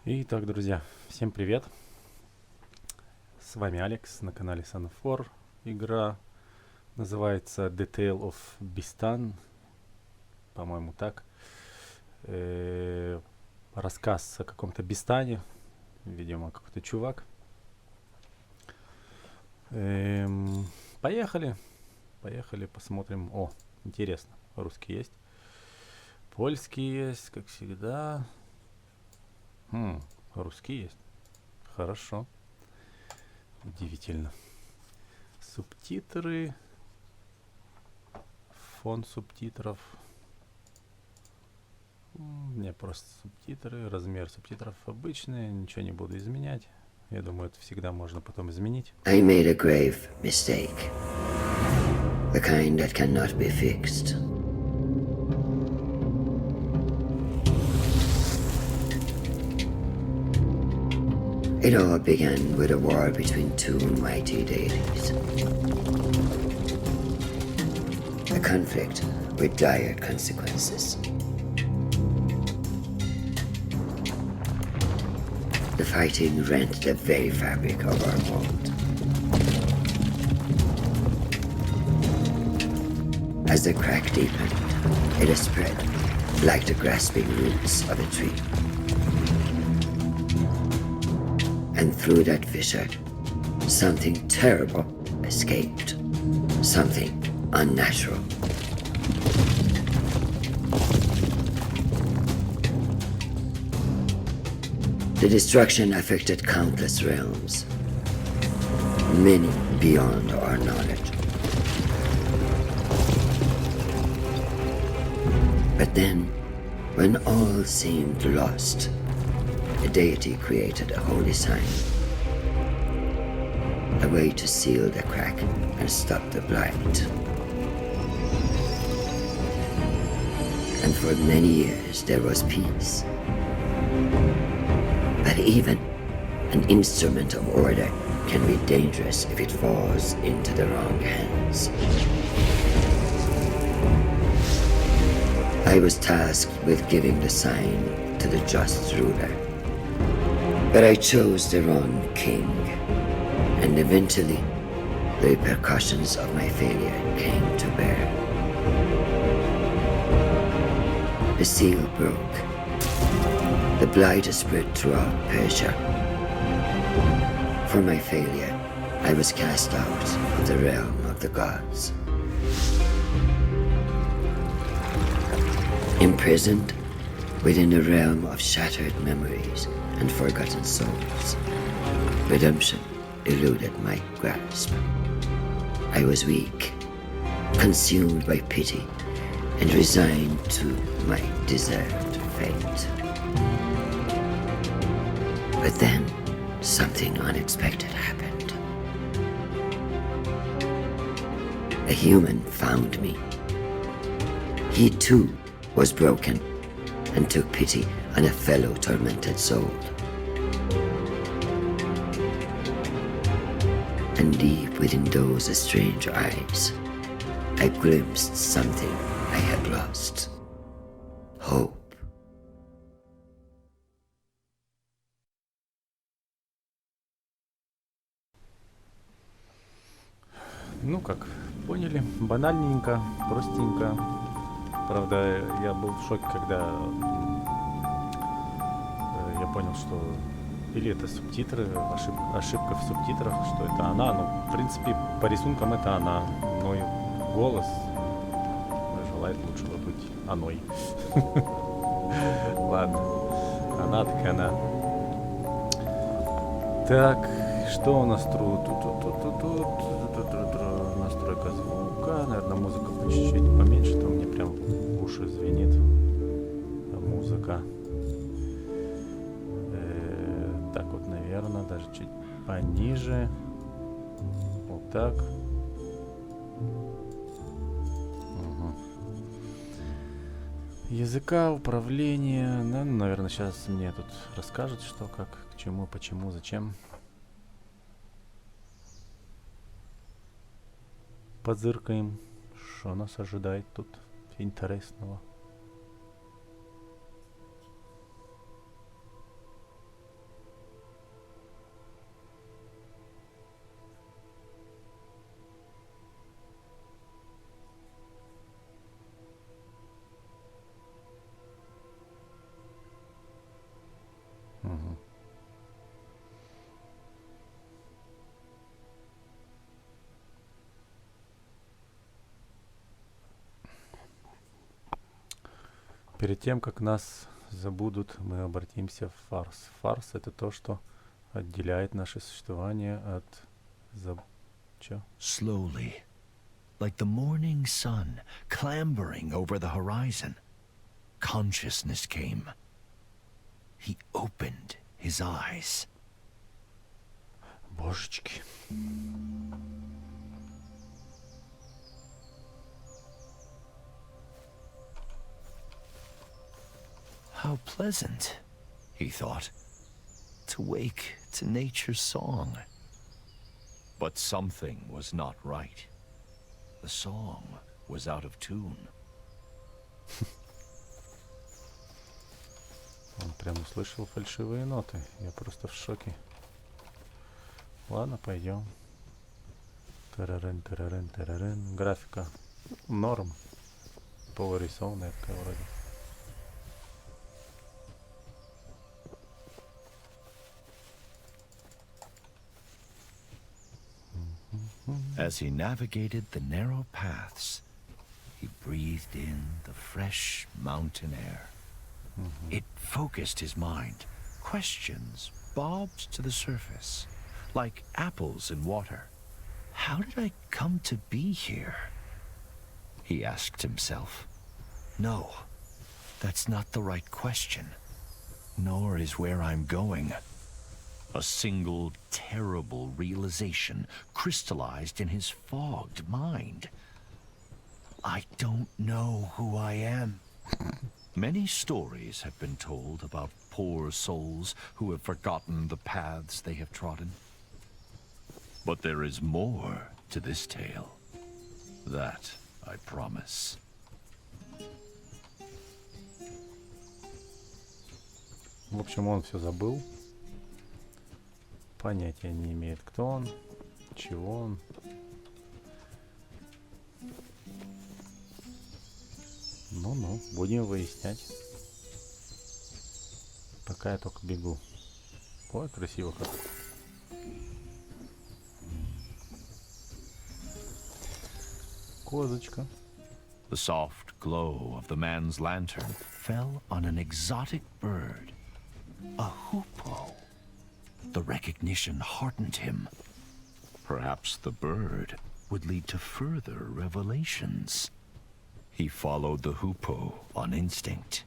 Итак, друзья, всем привет! С вами Алекс на канале основу. Игра называется Tale of Bistun, по-моему так. Рассказ о каком-то Бистане, видимо, какой-то чувак. Поехали, посмотрим. О, интересно, русский есть, польский есть, как всегда. Русский есть. Хорошо. Удивительно. Субтитры. Фон субтитров. Не просто субтитры. Размер субтитров обычный. Ничего не буду изменять. Я думаю, это всегда можно потом изменить. I made a grave mistake. The kind that cannot be fixed. It all began with a war between two mighty deities. A conflict with dire consequences. The fighting rent the very fabric of our world. As the crack deepened, it has spread like the grasping roots of a tree. And through that fissure, something terrible escaped. Something unnatural. The destruction affected countless realms, many beyond our knowledge. But then, when all seemed lost, a deity created a holy sign, a way to seal the crack and stop the blight. And for many years there was peace. But even an instrument of order can be dangerous if it falls into the wrong hands. I was tasked with giving the sign to the just ruler. But I chose the wrong king, and eventually the repercussions of my failure came to bear. The seal broke. The blight spread throughout Persia. For my failure, I was cast out of the realm of the gods. Imprisoned within a realm of shattered memories and forgotten souls, redemption eluded my grasp. I was weak, consumed by pity, and resigned to my deserved fate. But then, something unexpected happened. A human found me. He too was broken and took pity on a fellow tormented soul. And deep within those strange eyes, I glimpsed something I had lost. Hope. Ну, как поняли, банальненько, простенько. Правда, я был в шоке, когда я понял, что или это субтитры, ошибка в субтитрах, что это она. Ну, в принципе, по рисункам это она, но и голос желает лучшего быть оной. Ладно, она так она. Так, что у нас тут? Настройка звука. Наверное, музыка чуть-чуть поменьше, то мне прям в уши звенит музыка. Так вот, наверное, даже чуть пониже. Вот так. Угу. Языка, управления. Ну, наверное, сейчас мне тут расскажут, что, как, к чему, почему, зачем. Позыркаем, что нас ожидает тут интересного. Перед тем, как нас забудут, мы обратимся в фарс. Фарс — это то, что отделяет наше существование от чё? Slowly, like the morning sun clambering over the horizon, consciousness came. He opened his eyes. Божечки. How pleasant, he thought, to wake to nature's song. But something was not right. The song was out of tune. Он прям услышал фальшивые ноты. Я просто в шоке. Ладно, пойдем. Тарарен, тарарен, тарарен. Графика норм. Полурисованная такая вроде. As he navigated the narrow paths, he breathed in the fresh mountain air. It focused his mind. Questions bobbed to the surface, like apples in water. How did I come to be here? He asked himself. No, that's not the right question. Nor is where I'm going. A single terrible realization crystallized in his fogged mind. I don't know who I am. Many stories have been told about poor souls who have forgotten the paths they have trodden. But there is more to this tale. That I promise. В общем, он все забыл. Понятия не имеет, кто он, чего он. Ну-ну, будем выяснять. Пока я только бегу. Ой, красиво как. Козочка. The soft glow of the man's lantern fell on an exotic bird, a hoopoe. The recognition heartened him. Perhaps the bird would lead to further revelations. He followed the hoopoe on instinct.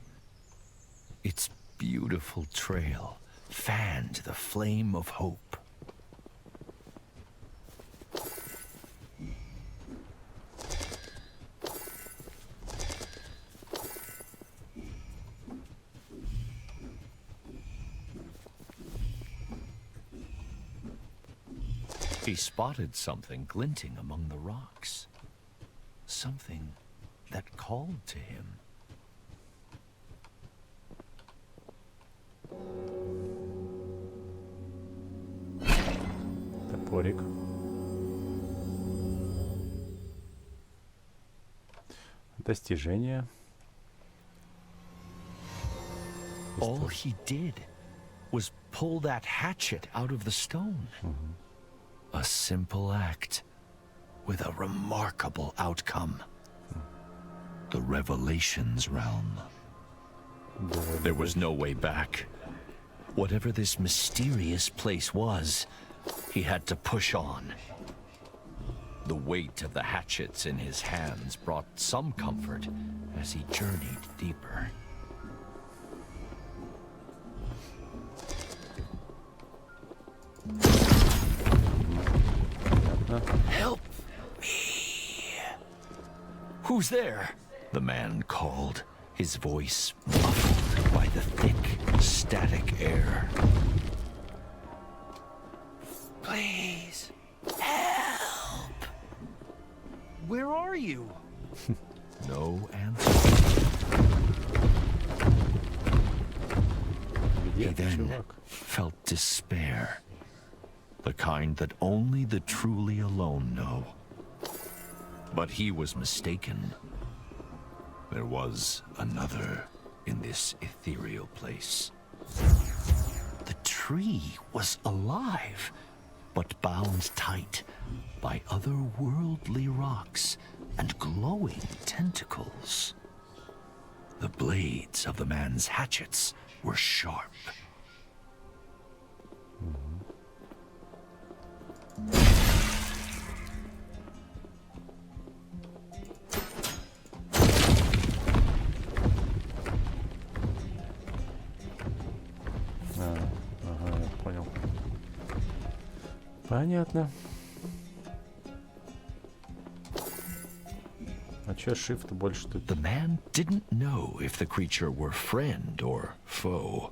Its beautiful trail fanned the flame of hope. He spotted something glinting among the rocks. Something that called to him. Топорик. Достижение. All he did was pull that hatchet out of the stone. A simple act with a remarkable outcome. The Revelations realm. There was no way back. Whatever this mysterious place was, he had to push on. The weight of the hatchets in his hands brought some comfort as he journeyed deeper. Help me! Who's there? The man called, his voice muffled by the thick, static air. Please, help! Where are you? No answer. He then felt despair. The kind that only the truly alone know. But he was mistaken. There was another in this ethereal place. tree was alive, but bound tight by otherworldly rocks and glowing tentacles. The blades of the man's hatchets were sharp. Ага, я понял. Понятно. А чё shift больше тут? The man didn't know if the creature were friend or foe,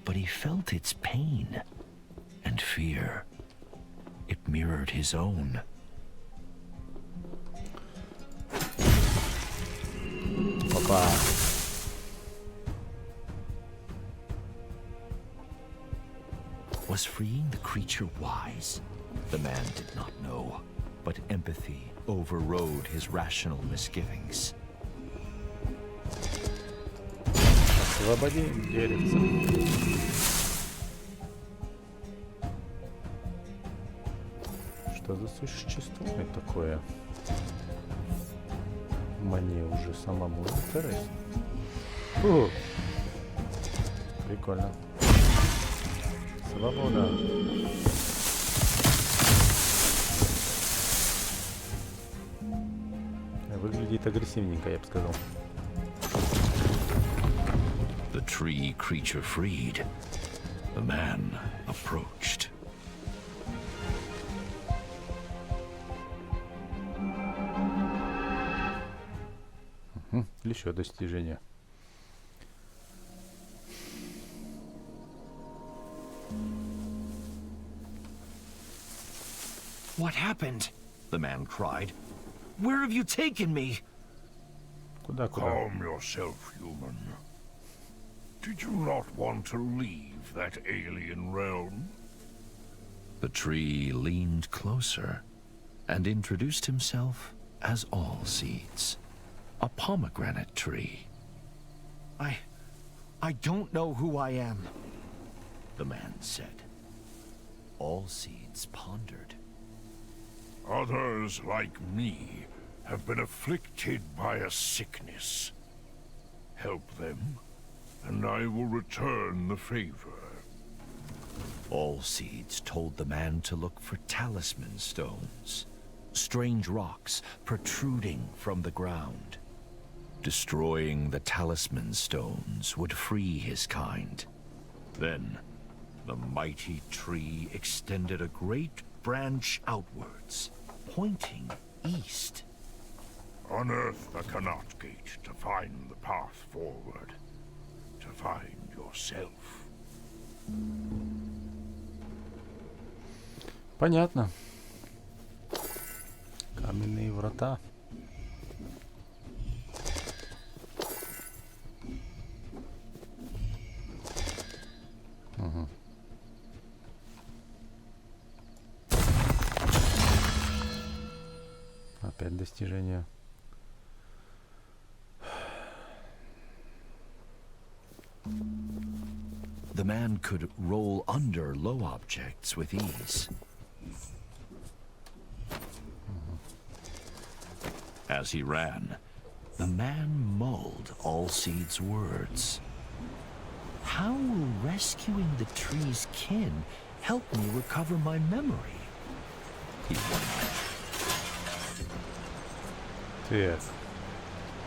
but he felt its pain and fear. It mirrored his own. Опа. Was freeing the creature wise? The man did not know, but empathy overrode his rational misgivings. Освободи деревца. Что за существо такое? Мне уже самому интересно. Фу. Прикольно. Свобода. Выглядит агрессивненько, я бы сказал. The tree creature freed. The man approached. Еще достижение. What happened? The man cried. Where have you taken me? Куда? Calm yourself, human. Did you not want to leave that alien realm? The tree leaned closer and introduced himself as All Seeds, a pomegranate tree. I don't know who I am, the man said. All Seeds pondered. Others like me have been afflicted by a sickness. Help them, and I will return the favor. All Seeds told the man to look for talisman stones, strange rocks protruding from the ground. Destroying the talisman stones would free his kind. Then, the mighty tree extended a great branch outwards, pointing east. Unearth the Kanat Gate to find the path forward, to find yourself. Понятно. Каменные врата. Угу. Опять достижение. The man could roll under low objects with ease. As he ran, the man mulled All Seeds' words. How will rescuing the tree's kin help me recover my memory? He wondered. Так.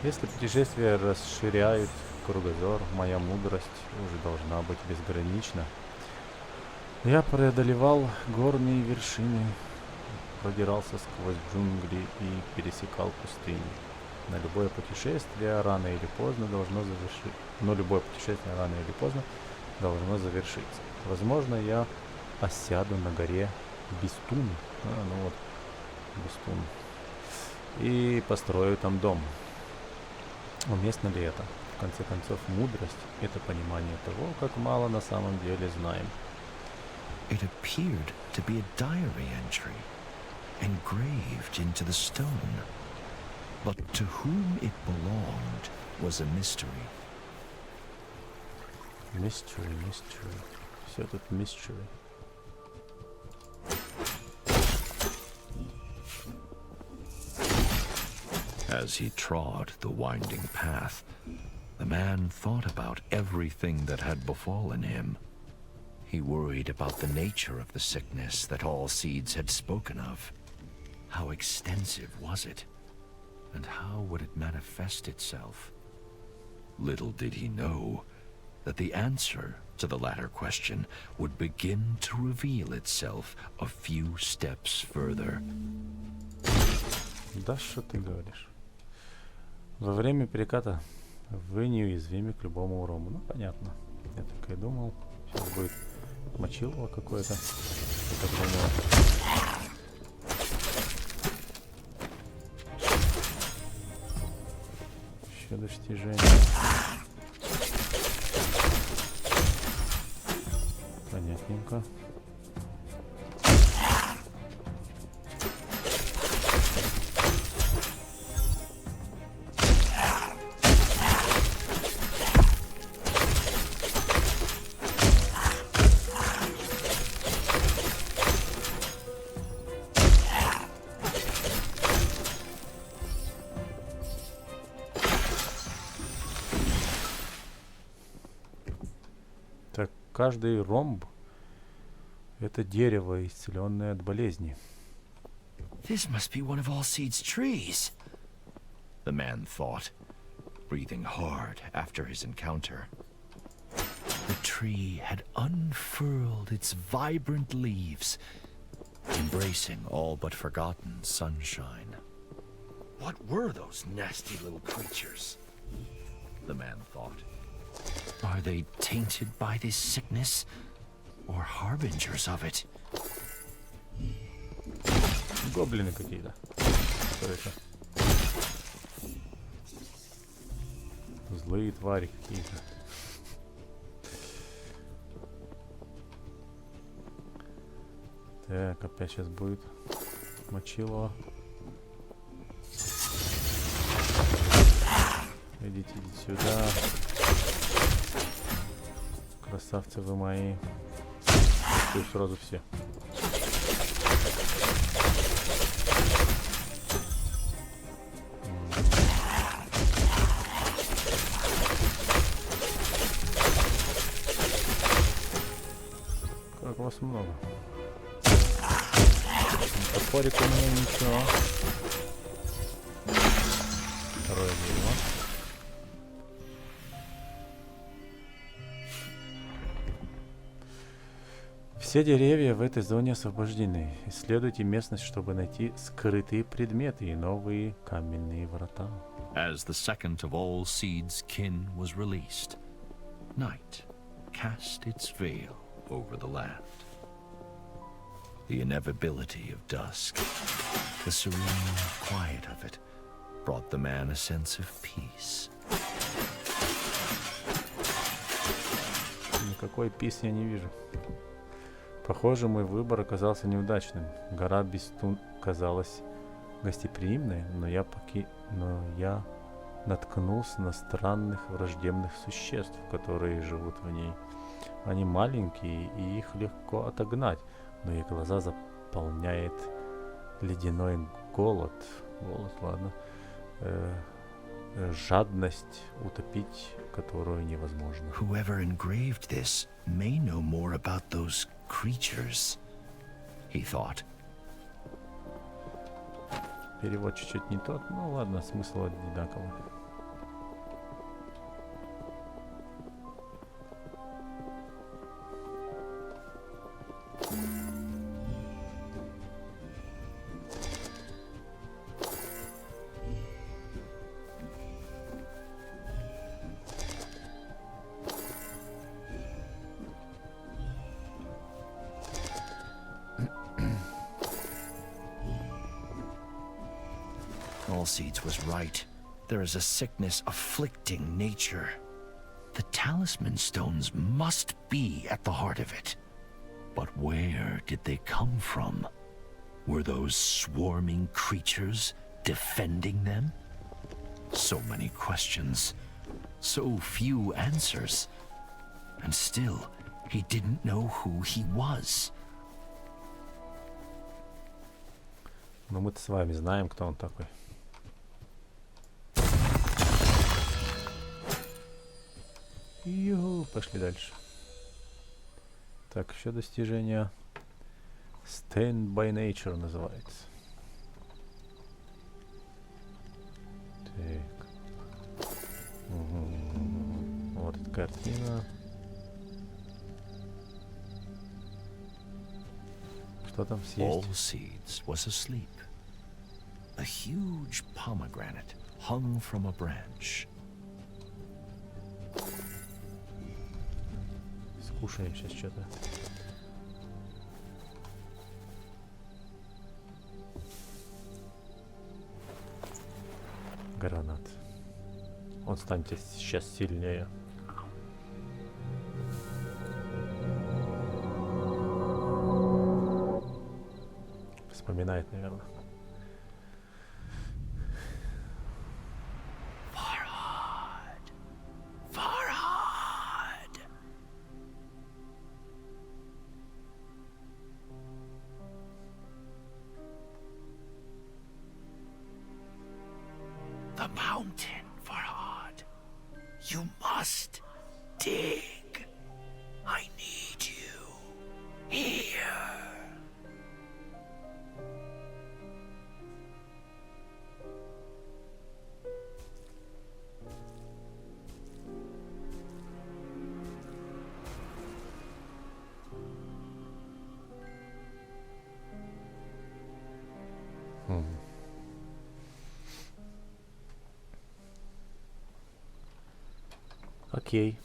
Если путешествия расширяют кругозор, моя мудрость уже должна быть безгранична. Я преодолевал горные вершины, продирался сквозь джунгли и пересекал пустыни. Но любое путешествие рано или поздно должно завершиться. Возможно, я осяду на горе Бистун. Бистун. И построю там дом. Уместно ли это? В конце концов, мудрость — это понимание того, как мало на самом деле знаем. It appeared to be a diary entry, engraved into the stone. But to whom it belonged was a mystery. Mystery. Все тут mystery. As he trod the winding path, the man thought about everything that had befallen him. He worried about the nature of the sickness that all seeds had spoken of. How extensive was it? And how would it manifest itself? Little did he know that the answer to the latter question would begin to reveal itself a few steps further. Да что ты говоришь? Во время переката вы неуязвимы к любому урону. Ну, понятно. Я так и думал. Сейчас будет мочилово какое-то. Я так думал. Еще достижение. Понятненько. Так, каждый ромб — это дерево, исцеленное от болезни. This must be one of all seeds' trees, the man thought, breathing hard after his encounter. The tree had unfurled its vibrant leaves, embracing all but forgotten sunshine. What were those nasty little creatures? The man thought. Are they tainted by this sickness, or harbingers of it? Гоблины какие-то. Что это? Злые твари какие-то. Так, опять сейчас будет мочило. Идите сюда. Красавцы вы мои. Тут сразу все. Как вас много. Топорик у меня ничего. Второе дерево. Все деревья в этой зоне освобождены. Исследуйте местность, чтобы найти скрытые предметы и новые каменные врата. As the second of all seeds' kin was released, night cast its veil over the land. The inevitability of dusk, the serene quiet of it, brought the man a sense of peace. Никакой пис я не вижу. Похоже, мой выбор оказался неудачным. Гора Бистун казалась гостеприимной, но я наткнулся на странных враждебных существ, которые живут в ней. Они маленькие, и их легко отогнать, но их глаза заполняет ледяной голод. Ладно. Жадность, утопить которую невозможно. Whoever engraved this may know more about those creatures, he thought. Перевод чуть-чуть не тот, ну ладно, смысл одинаковый. Seeds was right. There is a sickness afflicting nature. The talisman stones must be at the heart of it. But where did they come from? Were those swarming creatures defending them? So many questions, so few answers. And still, He didn't know who he was. Но мы-то с вами знаем, кто он такой. Пошли дальше. Так, еще достижение. Stand by Nature называется. Так. Вот эта картина. Что там All съесть? seeds was asleep. A huge pomegranate hung from a branch. Скушаем сейчас что-то. Гранат. Он станет сейчас сильнее. Вспоминает, наверное. The mountain, Farhad. You must dig. I need you here. Окей.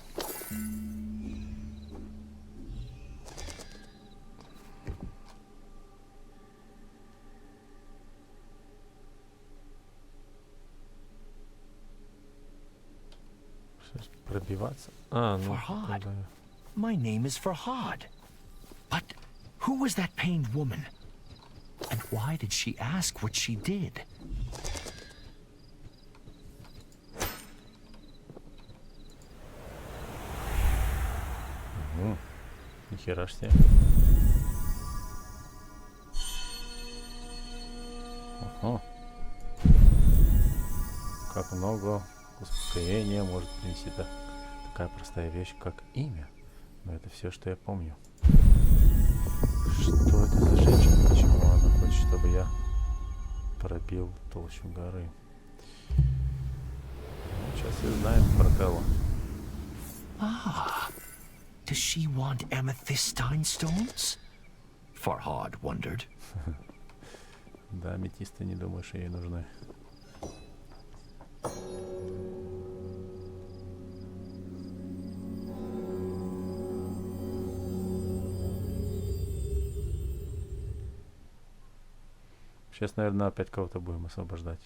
Сейчас пробиваться. А, ну, Farhad. да. My name is Farhad. But who was that pained woman? And why did she ask what she did? Нихера ж себе. Ага. Как много успокоения может принести такая простая вещь, как имя. Но это все, что я помню. Что это за женщина? Почему она хочет, чтобы я пробил толщу горы? Сейчас и узнаем про Тело. Does she want amethystine stones? Farhad wondered. Да, аметисты, не думаю, что ей нужны. Сейчас, наверное, опять кого-то будем освобождать.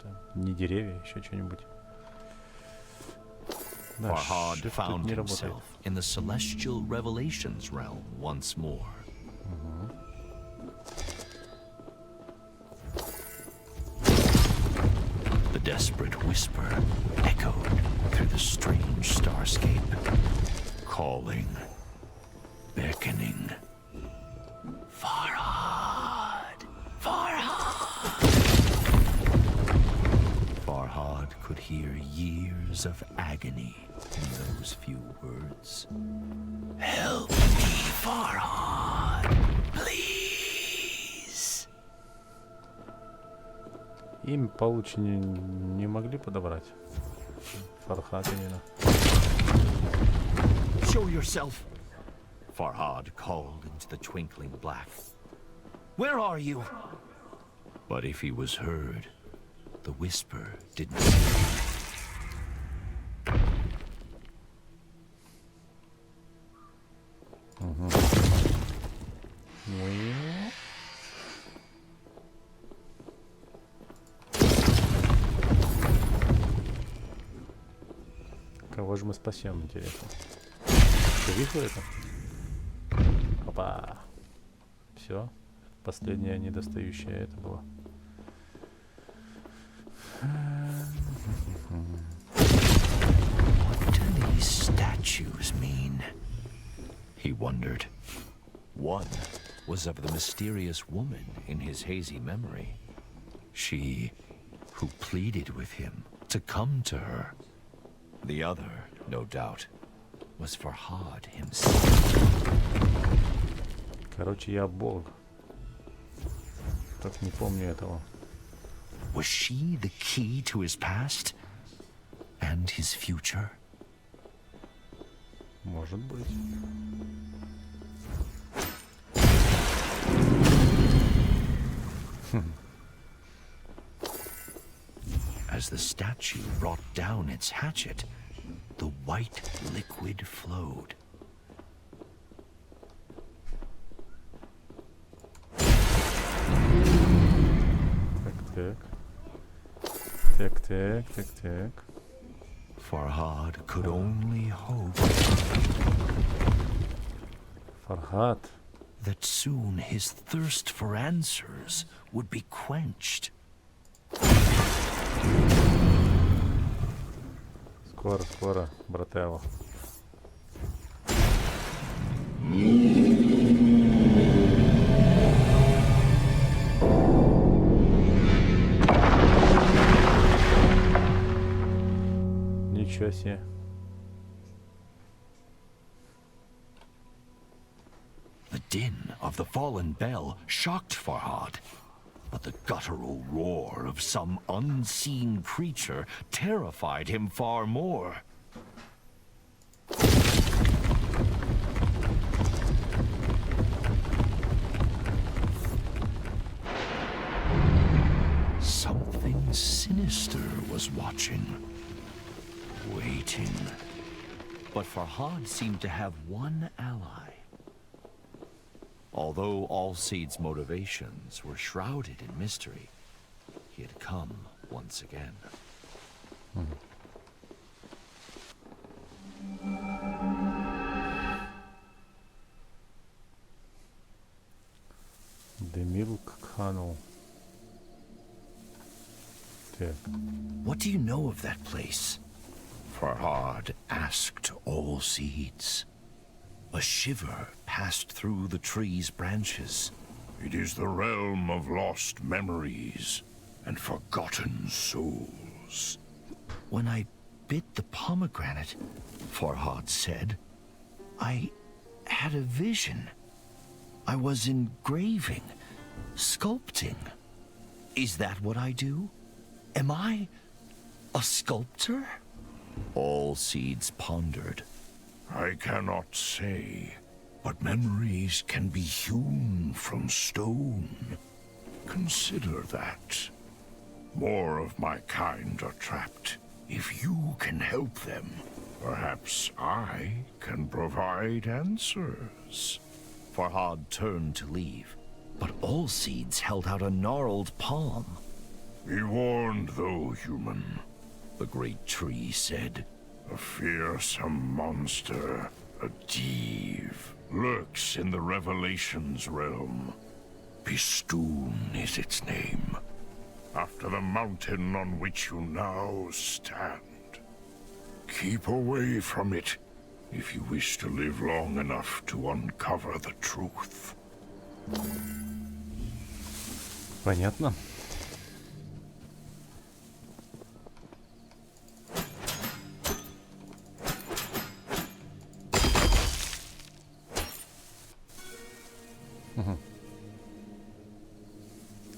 Там, не деревья, еще что-нибудь. Да, Farhad shift тут found не работает. himself in the celestial revelations realm once more. The desperate whisper echoed through the strange starscape, calling, beckoning. Farhad! Farhad! Farhad could hear years of agony in those few words. Help me, Farhad! Please! Им получше не могли подобрать. Фархад именно. Show yourself! Farhad called into the twinkling black. Where are you? But if he was heard, the whisper didn't. Кого же мы спасем, интересно? Ты видел это? Опа. Все. Последняя недостающая это было. What do these statues mean? he wondered. One was of the mysterious woman in his hazy memory. She who pleaded with him to come to her. The other, no doubt, was Farhad himself. Короче, я бог. Так не помню этого. Was she the key to his past and his future? Может быть. As the statue brought down its hatchet, the white liquid flowed. Так. Farhad could only hope Farhad. that soon his thirst for answers would be quenched. Скоро, брателло. Ничего себе. The din of the fallen bell shocked Farhad, but the guttural roar of some unseen creature terrified him far more. Something sinister was watching, waiting. But Farhad seemed to have one ally. Although Allseed's motivations were shrouded in mystery, he had come once again. The milk canal. Так. What do you know of that place? Farhad asked Allseeds. A shiver passed through the tree's branches. It is the realm of lost memories and forgotten souls. When I bit the pomegranate, Farhad said, I had a vision. I was engraving, sculpting. Is that what I do? Am I a sculptor? Allseeds pondered. I cannot say, but memories can be hewn from stone. Consider that. More of my kind are trapped. If you can help them, perhaps I can provide answers. Farhad turned to leave, but Allseeds held out a gnarled palm. Be warned, though, human. The great tree said. A fearsome monster, a div, lurks in the Revelations realm. Bistun is its name, after the mountain on which you now stand. Keep away from it if you wish to live long enough to uncover the truth. Понятно.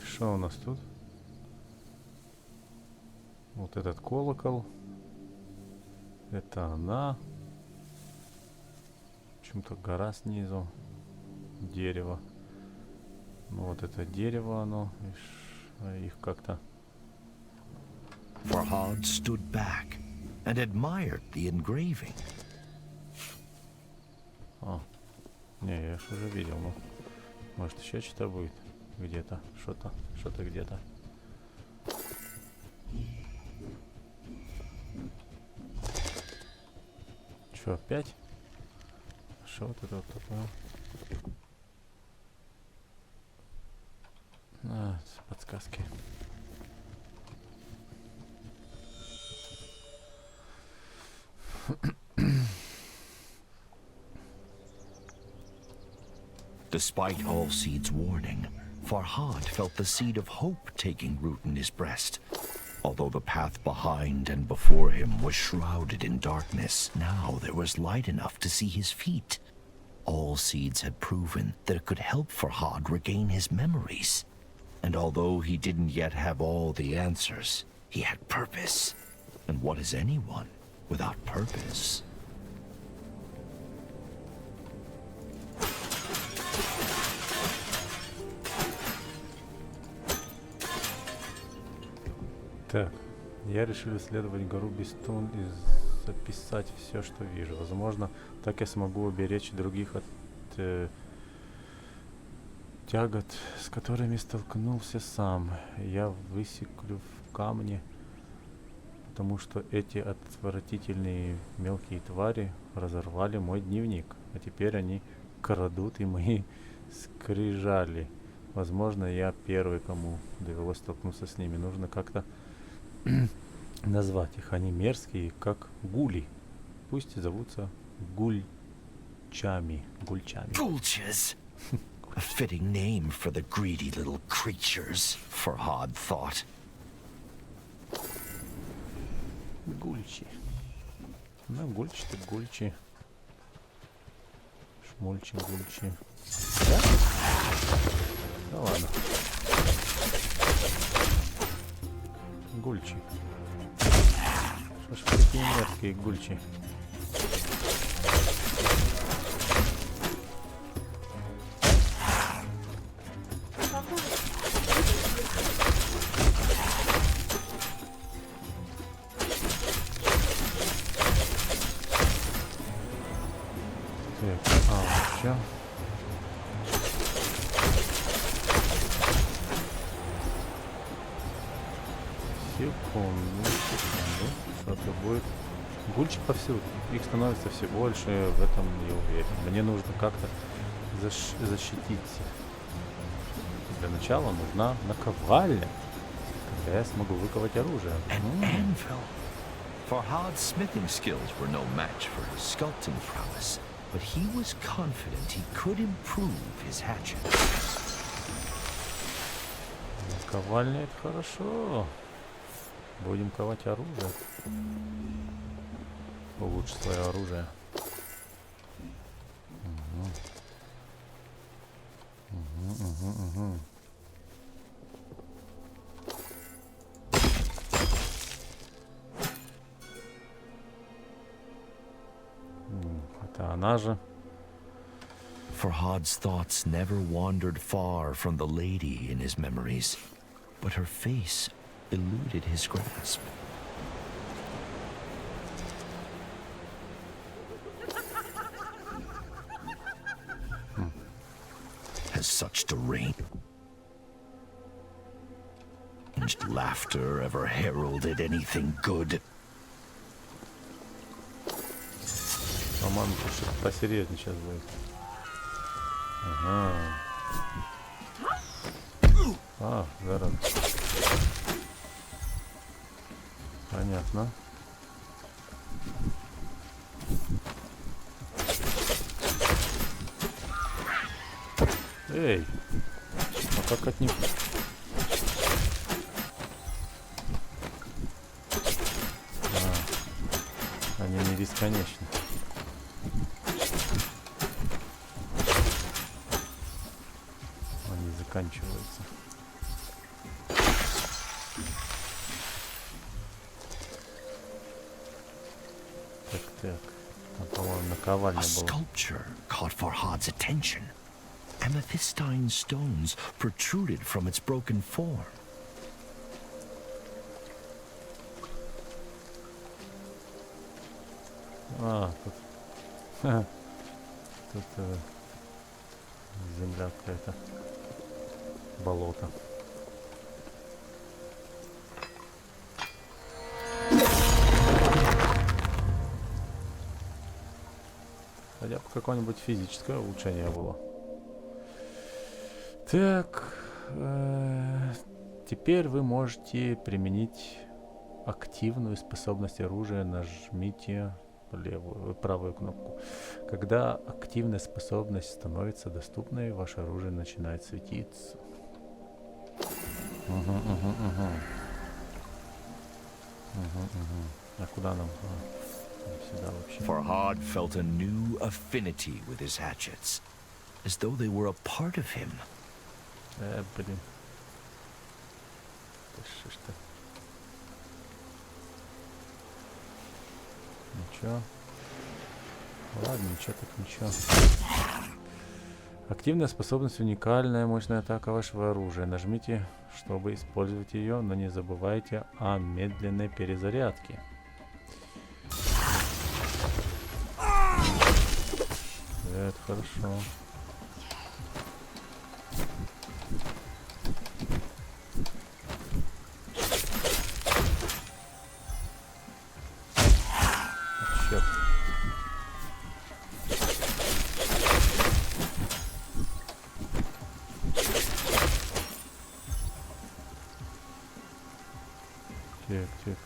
Что у нас тут? Вот этот колокол. Это она. Почему-то гора снизу. Дерево. Ну вот это дерево, оно. Их как-то... Farhad stood back and admired the engraving. Не, я ж уже видел, ну. Может еще что-то будет? Где-то, что-то где-то. Че, опять? Что вот это вот такое? Подсказки. Despite Allseed's warning, Farhad felt the seed of hope taking root in his breast. Although the path behind and before him was shrouded in darkness, now there was light enough to see his feet. Allseeds had proven that it could help Farhad regain his memories. And although he didn't yet have all the answers, he had purpose. And what is anyone without purpose? Так, я решил исследовать гору Бистун и записать все, что вижу. Возможно, так я смогу уберечь других от тягот, с которыми столкнулся сам. Я высеклю в камне, потому что эти отвратительные мелкие твари разорвали мой дневник, а теперь они крадут и мои скрижали. Возможно, я первый, кому довелось столкнуться с ними. Нужно как-то назвать их. Они мерзкие, как гули. Пусть зовутся гульчами. Gulches! A fitting name for the greedy little creatures, Farhad thought. Гульчи. Ну, гульчи так гульчи. Шмульчи, гульчи. Да? Да ладно. Гульчи. Что ж такие мерзкие гульчи? Все. Секунду. Что-то будет. Гульчи повсюду. Их становится все больше, в этом не уверен. Мне нужно как-то защититься. Для начала нужна наковальня. Тогда я смогу выковать оружие. An anvil. Farhad's smithing skills were no match for his sculpting prowess, but he was confident he could improve his hatchet. Наковальня — это хорошо. Будем ковать оружие. Улучшить свое оружие. Это она же. Farhad's thoughts never wandered far from the lady in his memories, but her face eluded his grasp. Has such deranged laughter ever heralded anything good? По-моему, что-то посерьезнее сейчас будет. Ага. А, зараза. Понятно. Эй! А как от них? А, они не бесконечны. Они заканчиваются. Так. А, по-моему, наковальня A была. sculpture caught Farhad's attention. Amethystine stones protruded from its broken form. А, тут... Тут земля какая-то. Болото. Хотя бы какое-нибудь физическое улучшение было. Так, теперь вы можете применить активную способность оружия. Нажмите правую кнопку. Когда активная способность становится доступной, ваше оружие начинает светиться. А куда нам? Сюда вообще. Farhad felt a new affinity with his hatchets, as though they were a part of him. Блин. Да что ж ты? Ничего. Ладно, ничего так ничего. Активная способность — уникальная мощная атака вашего оружия. Нажмите, чтобы использовать ее, но не забывайте о медленной перезарядке. Это хорошо.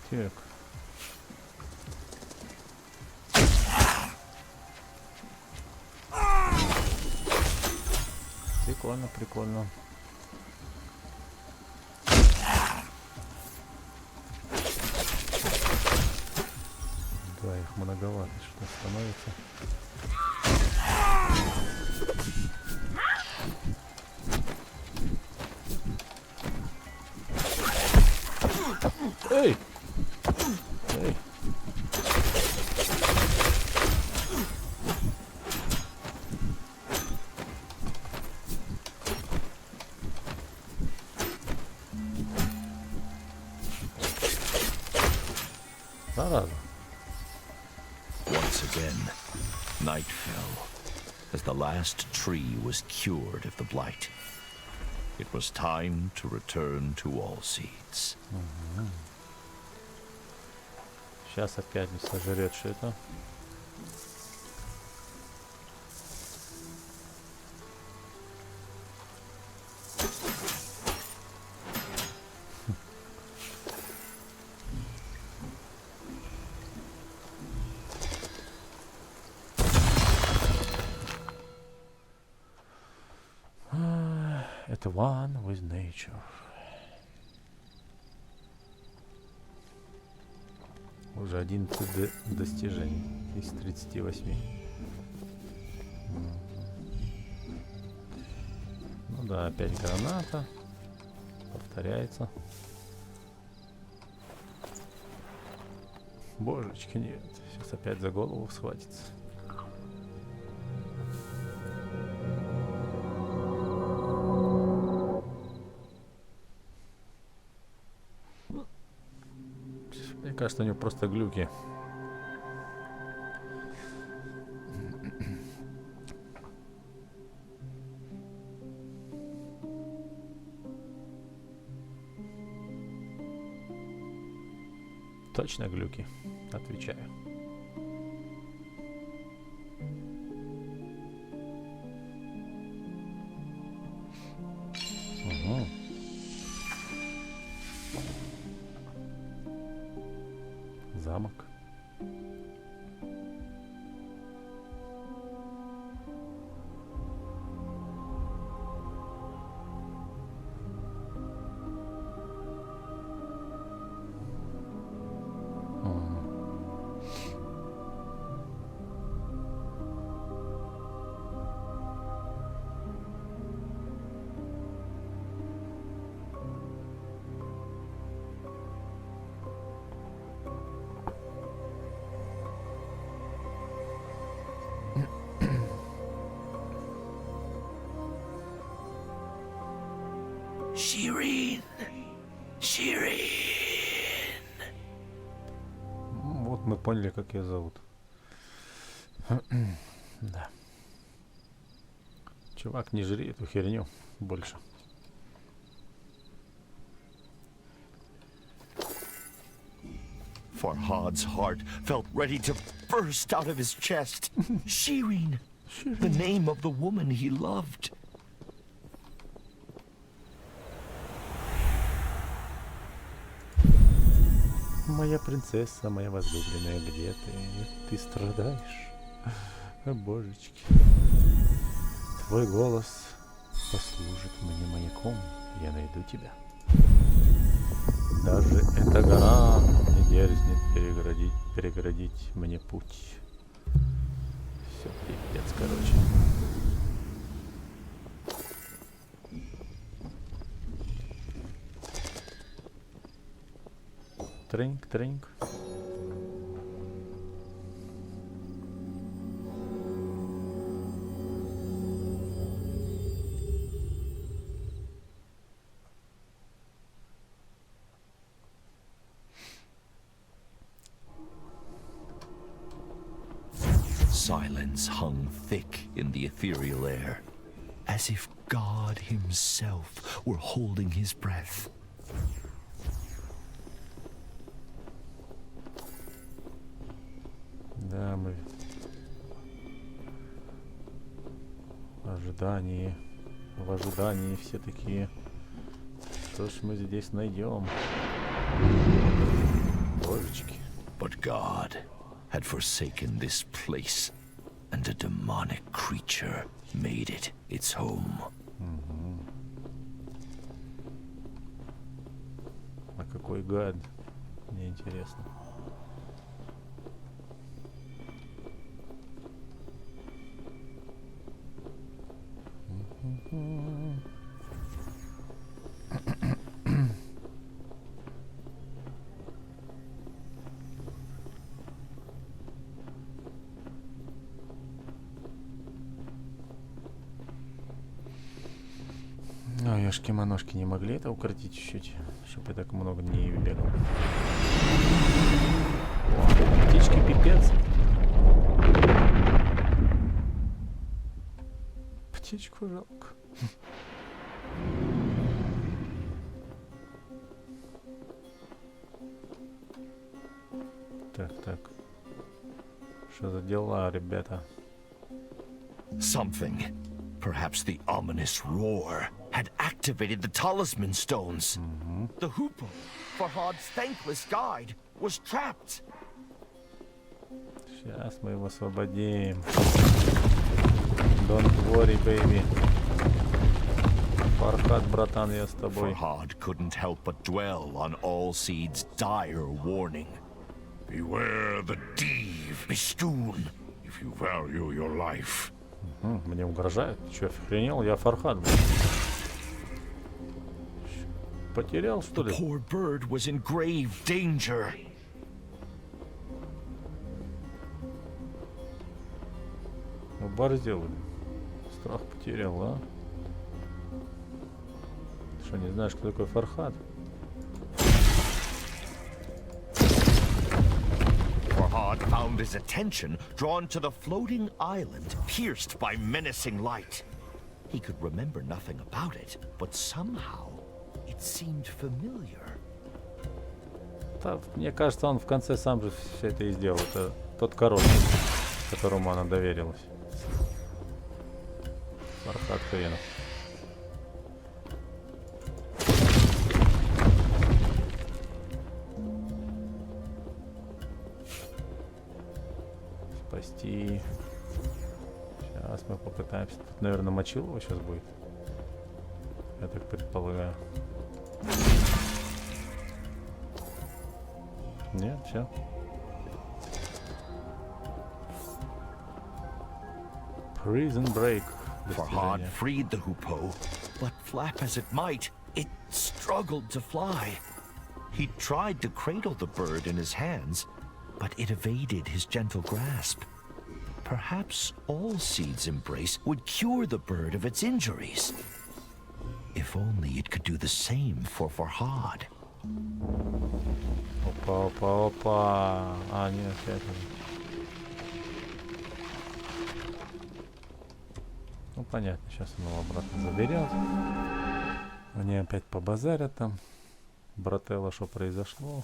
Черт. Так. Прикольно. Да, их многовато, что становится. Эй! Зараза. Once again, night fell, as the last tree was cured of the blight. It was time to return to all seeds. Сейчас опять не сожрет, что это. Это one with nature. Уже 11 достижений из 38. Ну да, опять граната. Повторяется. Божечки, нет. Сейчас опять за голову схватится. Мне кажется, у него просто глюки. Точно глюки, отвечаю. Угу. Замок. Ширин! Ширин! Вот мы поняли, как ее зовут. Да. Чувак, не жри эту херню больше. Farhad's heart felt ready to burst out of his chest. Shireen, the name of the woman he loved. Моя принцесса, моя возлюбленная, где ты? Ты страдаешь? О, божечки. Твой голос послужит мне маяком, я найду тебя. Даже эта гора не дерзнет перегородить мне путь. Все, пипец, короче. Тренинг, тренинг. Silence hung thick in the ethereal air, as if God himself were holding his breath. Да, мы в ожидании все такие. Что ж мы здесь найдем? Божечки. But God had forsaken this place, and a demonic creature made it its home. А какой гад? Мне интересно. Ну, ёшки-маношки, не могли это укоротить чуть-чуть, чтобы я так много не бегал. О, птички пипец. Птичку жалко. Так. Что за дела, ребята? Something, perhaps the ominous roar, had activated the talisman stones. The hoopoe, Farhad's thankless guide, was trapped. Сейчас мы его освободим. Don't worry, baby. Фархад, братан, я с тобой. Farhad couldn't help but dwell on Allseed's dire warning. Beware the Div, Bistun, if you value your life. Мне угрожают? Че, охренел? Я Фархад. Потерял, что The ли? poor bird was in grave danger. Оборзел. Страх потерял, а? Ты что, не знаешь, кто такой Фархад? Farhad found his attention drawn to the floating island pierced by menacing light. He could remember nothing about it, but somehow it seemed familiar. Да, мне кажется, он в конце сам же все это и сделал. Это тот король, которому она доверилась. Фархад хренов. Спасти. Сейчас мы попытаемся. Тут, наверное, мочилово сейчас будет. Я так предполагаю. Нет, все. Prison break. Farhad freed the hoopoe, but flap as it might, it struggled to fly. He tried to cradle the bird in his hands, but it evaded his gentle grasp. Perhaps Allseed's embrace would cure the bird of its injuries. If only it could do the same for Farhad. Опа. А, нет, опять. Ну, понятно, сейчас он его обратно заберет. Они опять побазарят там. Брателло, что произошло.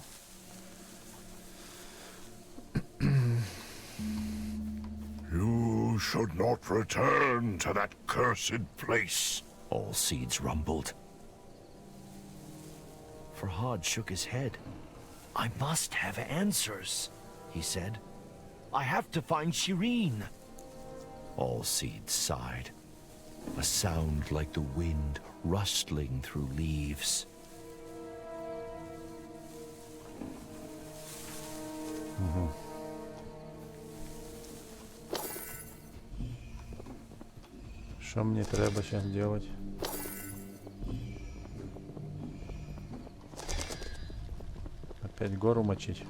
You should not return to that cursed place. Allseeds rumbled. Farhad shook his head. I must have answers, he said. I have to find Shireen. All seeds sighed. A sound like the wind rustling through leaves. Что мне треба сейчас делать? Опять гору мочить?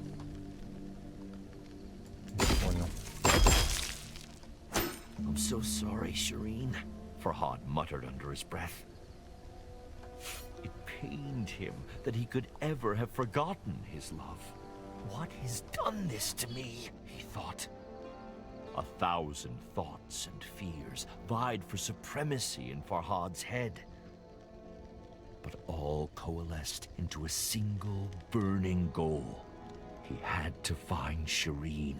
Не понял. I'm so sorry, Shireen, Farhad muttered under his breath. It pained him that he could ever have forgotten his love. What has done this to me? He thought. 1,000 thoughts and fears vied for supremacy in Farhad's head. But all coalesced into a single burning goal. He had to find Shireen.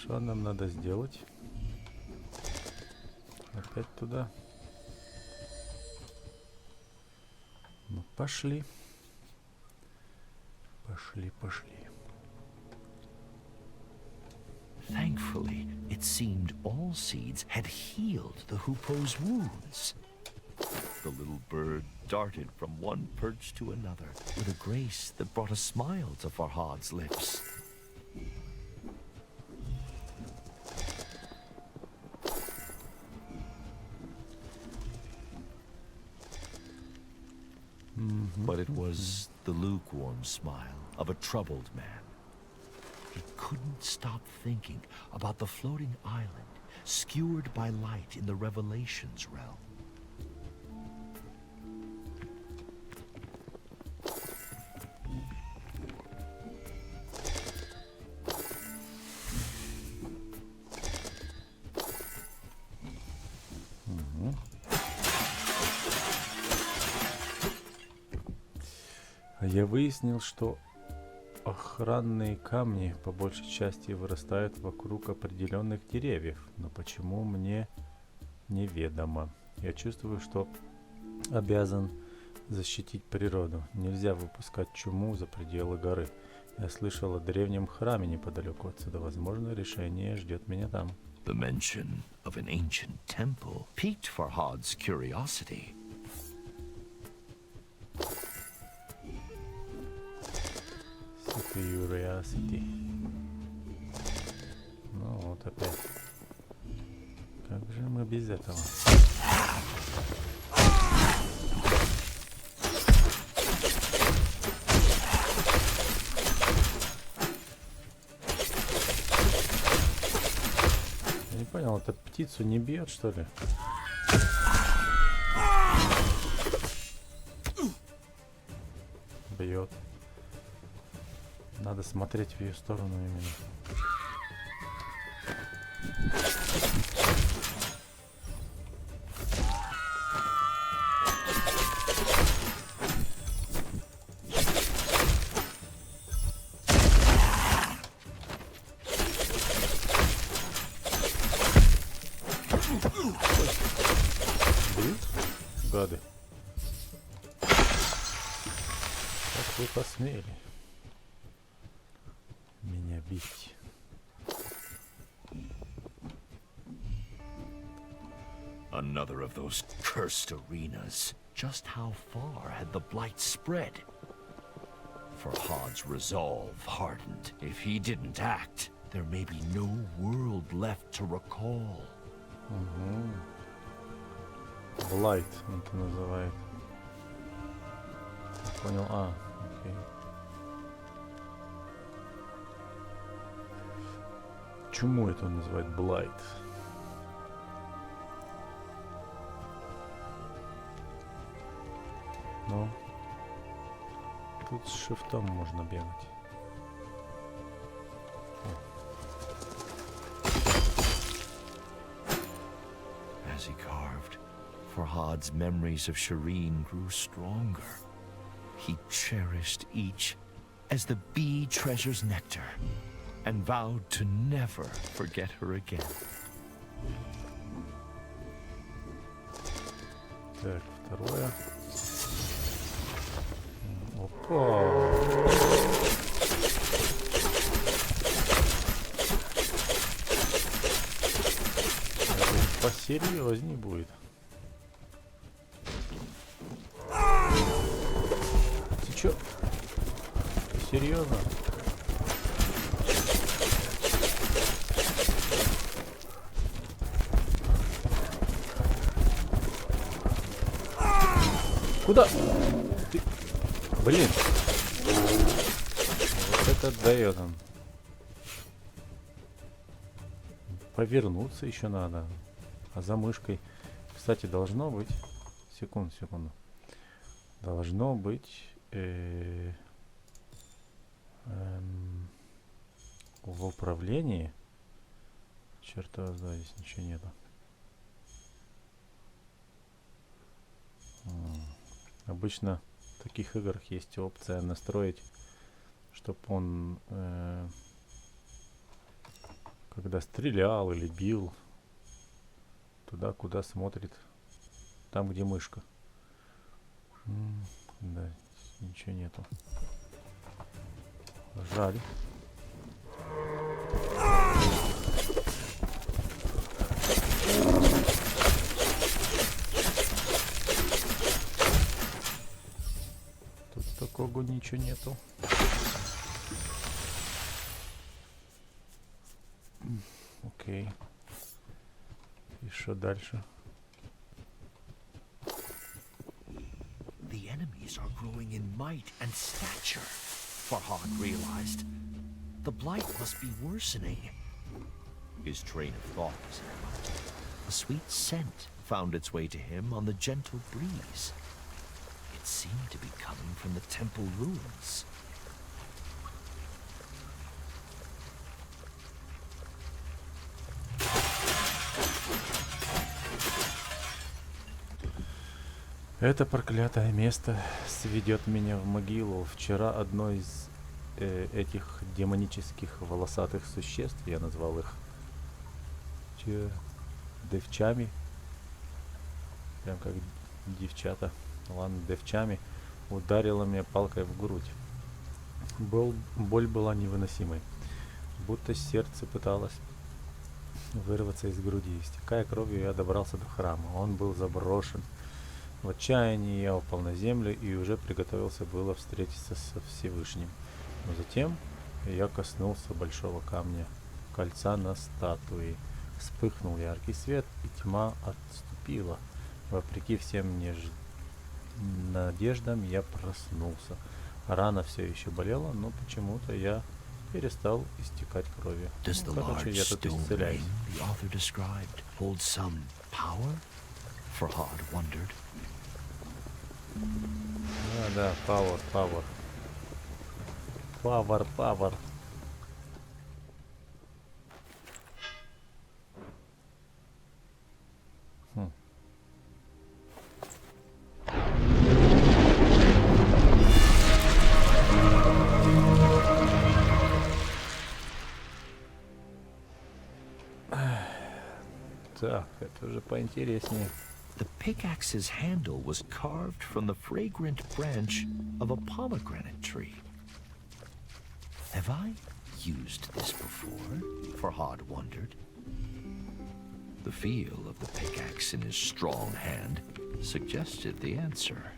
Что нам надо сделать? Опять туда. Ну, пошли. Пошли. Thankfully, it seemed all seeds had healed the hoopoe's wounds. The little bird darted from one perch to another with a grace that brought a smile to Farhad's lips. But it was the lukewarm smile of a troubled man. He couldn't stop thinking about the floating island, skewered by light in the Revelations realm. Я выяснил, что охранные камни по большей части вырастают вокруг определенных деревьев, но почему мне неведомо. Я чувствую, что обязан защитить природу. Нельзя выпускать чуму за пределы горы. Я слышал о древнем храме неподалеку отсюда. Возможно, решение ждет меня там. The mention of an ancient temple piqued Farhad's curiosity. Curiosity. Ну вот опять. Как же мы без этого? Я не понял, это птицу не бьет, что ли? Бьет. Надо смотреть в ее сторону именно. Бьют? Гады. Как вы посмели меня бить? Another of those cursed arenas. Just how far had the blight spread? Farhad's resolve hardened. If he didn't act, there may be no world left to recall. Блайт он это называет. Понял. Окей. Чему это он называет блайт? Ну, тут с шифтом можно бегать. as he carved, Farhad's memories of Shireen grew stronger. He cherished each as the bee treasures nectar and vowed to never forget her again. Так, второе. Опа! Посерьезней будет. Ты чё? Серьезно? Куда? Ты... Блин. Вот это дает он. Повернуться еще надо. А за мышкой, кстати, должно быть... Секунду. Должно быть... в управлении... Черта, да, здесь ничего нету. Обычно в таких играх есть опция настроить, чтобы он, когда стрелял или бил, туда, куда смотрит, там, где мышка. Да, ничего нету. Жаль. Тут такого ничего нету. Окей. И что дальше? The enemies are growing in might and stature, Farhad realized. The blight must be worsening. His train of thought was interrupted. A sweet scent found its way to him on the gentle breeze. It seemed to be coming from the temple ruins. Это проклятое место сведет меня в могилу. Вчера одно из этих демонических волосатых существ, я назвал их девчами, прям как девчата, ладно, девчами, ударила меня палкой в грудь. Боль была невыносимой, будто сердце пыталось вырваться из груди. Истекая кровью, я добрался до храма. Он был заброшен. В отчаянии я упал на землю и уже приготовился было встретиться со Всевышним. Но затем я коснулся большого камня, кольца на статуе. Вспыхнул яркий свет, и тьма отступила. Вопреки всем надеждам я проснулся. Рана все еще болела, но почему-то я перестал истекать кровью. Короче, я тут исцеляюсь. Да, power. Так, это уже поинтереснее. The pickaxe's handle was carved from the fragrant branch of a pomegranate tree. Have I used this before? Farhad wondered. The feel of the pickaxe in his strong hand suggested the answer.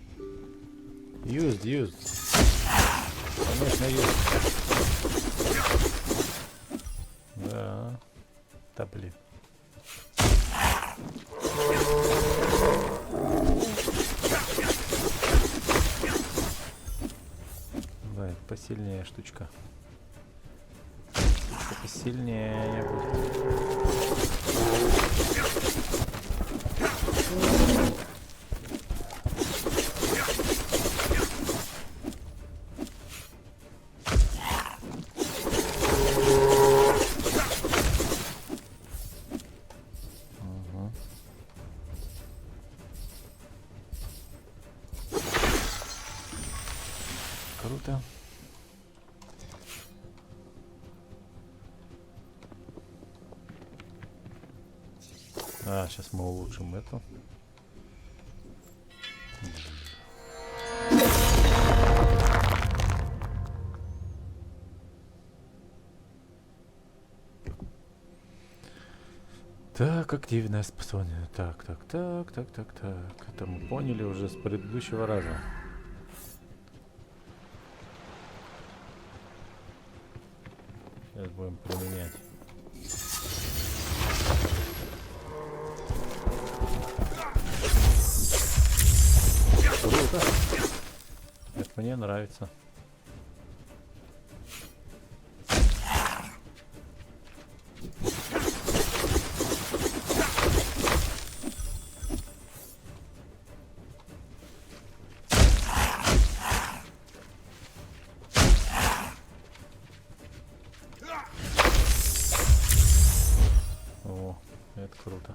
Used. Конечно, used. Да. Да, блин. Да, это посильнее штучка. Это посильнее будет. круто. А, сейчас мы улучшим эту. Так, активная способность. Так. Это мы поняли уже с предыдущего раза. Сейчас будем применять. Круто. Это мне нравится. О, это круто.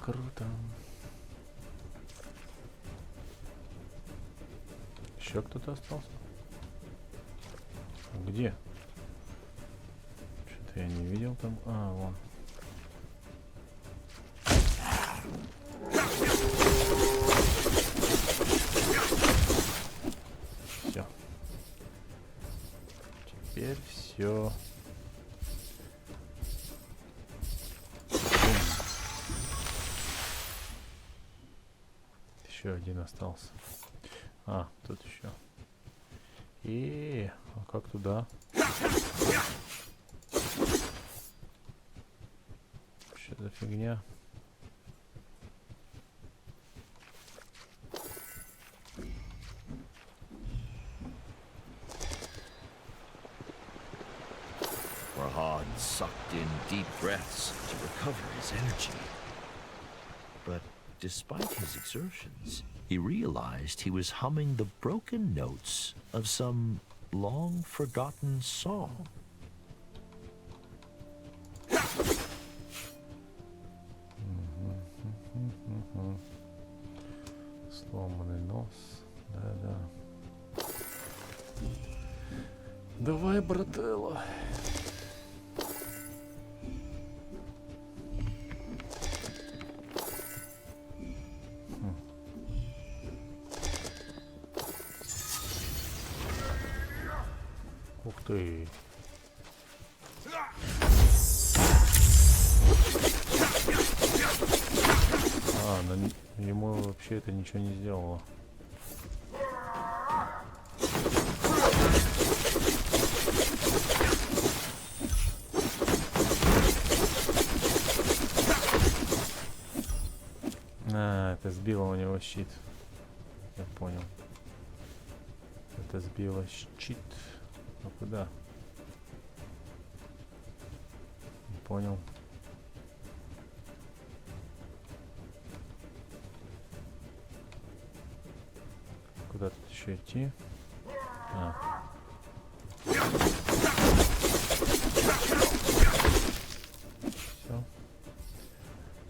Круто. Еще кто-то остался? Где? Что-то я не видел там. А, вон. Все. Теперь все. Еще один остался. А, тут еще. А как туда? Что за фигня? Farhad sucked in deep breaths to recover his energy. But despite his exertions, he realized he was humming the broken notes of some long-forgotten song. Сломанный нос. Да. Давай, брателло. Ух ты. А, ему вообще это ничего не сделало. А, это сбило у него щит. Я понял. Это сбило щит. А куда? Не понял. Куда тут еще идти? А.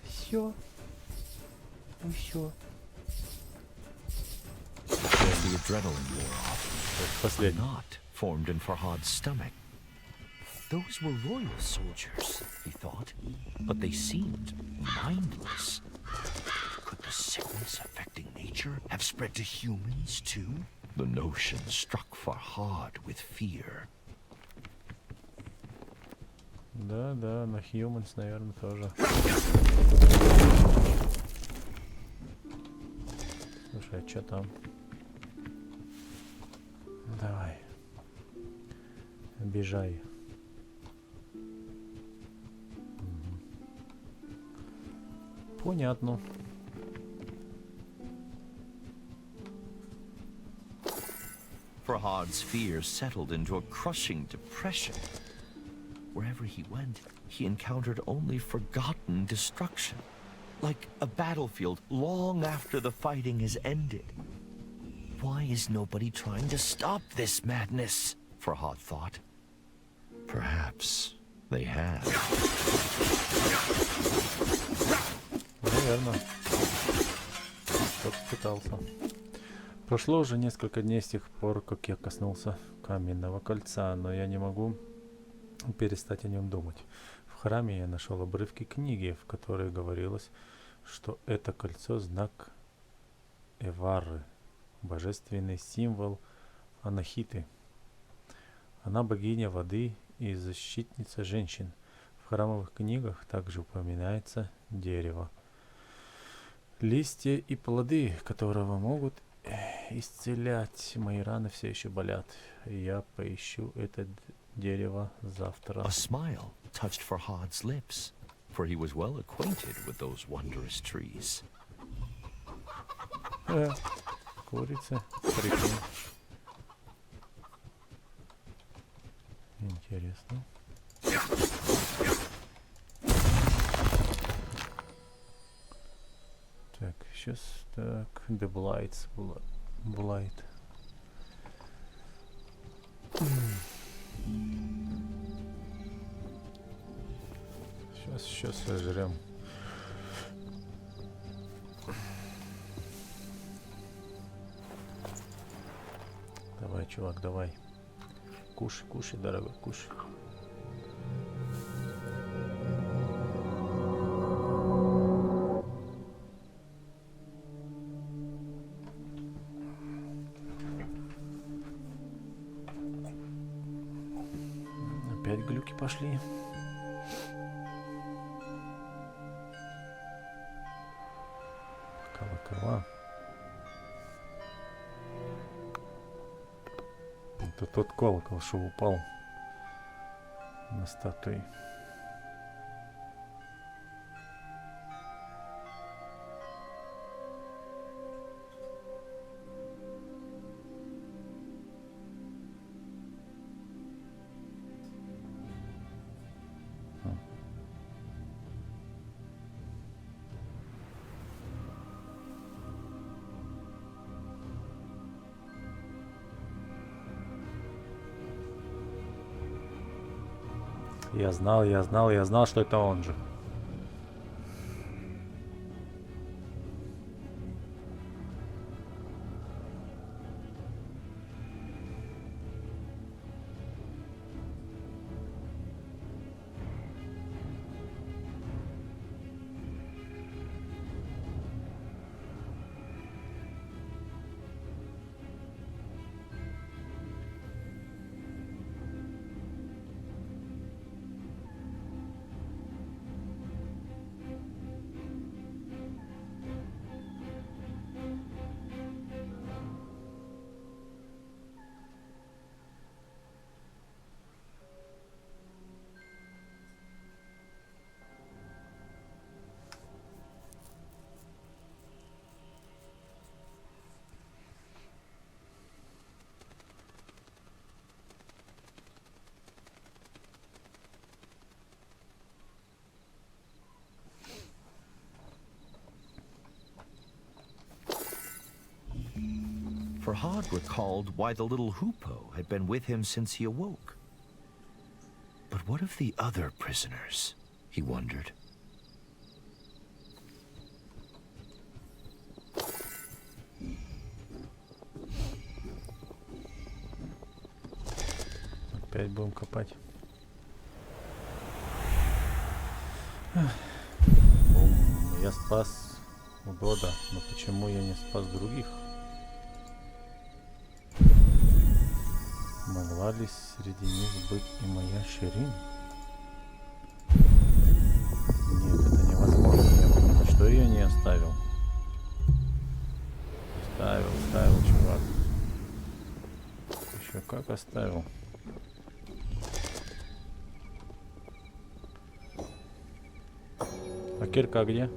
Все. Все. The adrenaline wore off. A knot formed in Farhad's stomach. Those were loyal soldiers, he thought, but they seemed mindless. Could the sickness affecting nature have spread to humans too? The notion struck Farhad with fear. Да, на humans, наверное, тоже. Слушай, а что там? Давай. Обижай. Понятно. Farhad's fear settled into a crushing depression. Wherever he went, he encountered only forgotten destruction, like a battlefield long after the fighting is ended. Why is nobody trying to stop this madness? Farhad thought. Perhaps they have. Наверное. Кто-то пытался. Прошло уже несколько дней с тех пор, как я коснулся каменного кольца, но я не могу перестать о нем думать. В храме я нашел обрывки книги, в которой говорилось, что это кольцо — знак Эвары, божественный символ Анахиты. Она богиня воды и защитница женщин. В храмовых книгах также упоминается дерево, листья и плоды которого могут исцелять. Мои раны все еще болят. Я поищу это дерево завтра. A smile touched Farhad's lips, for he was well acquainted with those wondrous trees. Курица. Прикинь. Интересно. Так, сейчас так. The Blights. Blight. Сейчас сожрем. Давай, чувак, давай. Кушай, кушай, дорогой, кушай. Опять глюки пошли. Колокола. Это тот колокол, что упал на статуи. Я знал, что это он же. Farhad recalled why the little hoopoe had been with him since he awoke. But what of the other prisoners? He wondered. Опять будем копать. Я спас года, но почему я не спас других? Могла ли среди них быть и моя Ширин? Нет, это невозможно. Что ее не оставил? Оставил, чувак. Еще как оставил? А кирка где?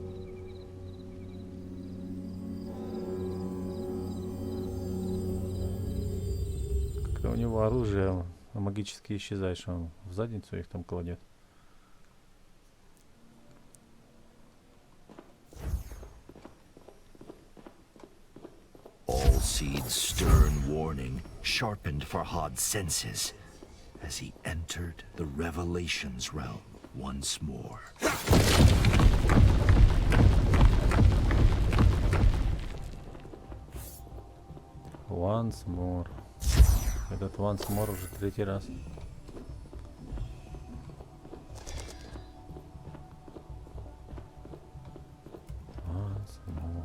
у него оружие магически исчезает, что он в задницу их там кладет. Allseed's stern warning sharpened Farhad's senses as he entered the Revelations realm once more. Once more. Этот once more уже третий раз. Once more.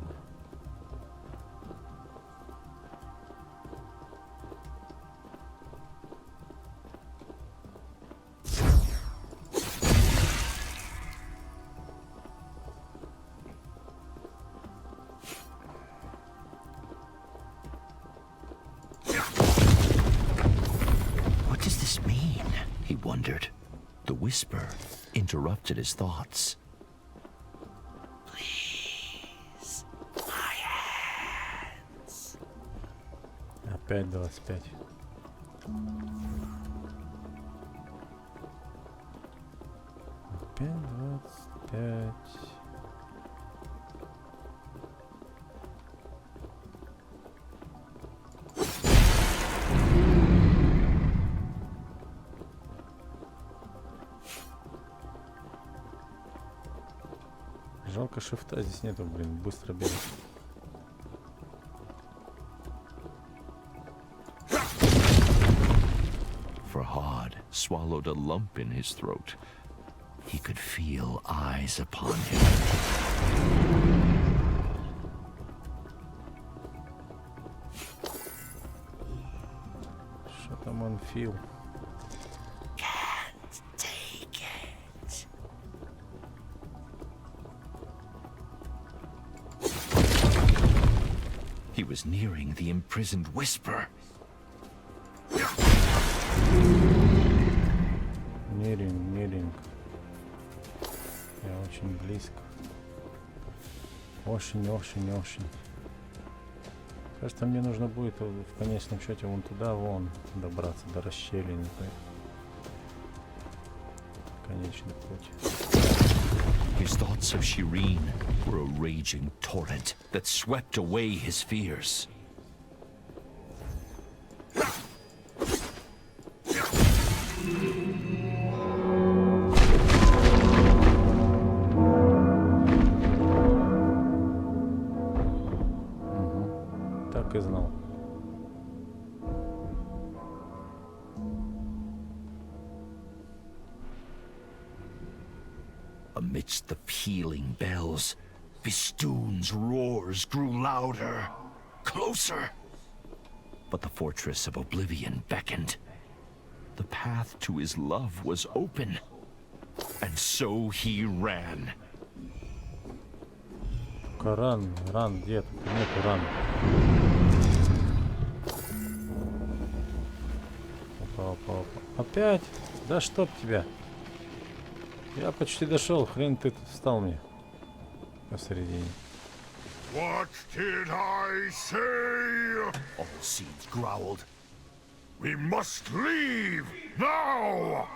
What does this mean? He wondered. The whisper interrupted his thoughts. Please, my hands. Опять 25. Опять 25. Жалко, шифта здесь нету, блин, быстро бегать. Farhad swallowed a lump in his throat. He could feel eyes upon him. Что там он фил? Can't take it. He was nearing the imprisoned whisper. Ниринг. Я очень близко. Очень. Кажется, мне нужно будет в конечном счете вон туда, вон, добраться до расщелины. Конечный путь. His thoughts of Shireen were a raging torrent that swept away his fears. Так и знал. Amidst the pealing bells, Bistun's roars grew louder, closer. But the fortress of Oblivion beckoned. The path to his love was open. And so he ran. Ран, где тут? Нету ран. Опа. Опять? Да чтоб тебя. Я почти дошел, хрен ты тут встал мне посередине. What did I say? Allseed growled. We must leave now!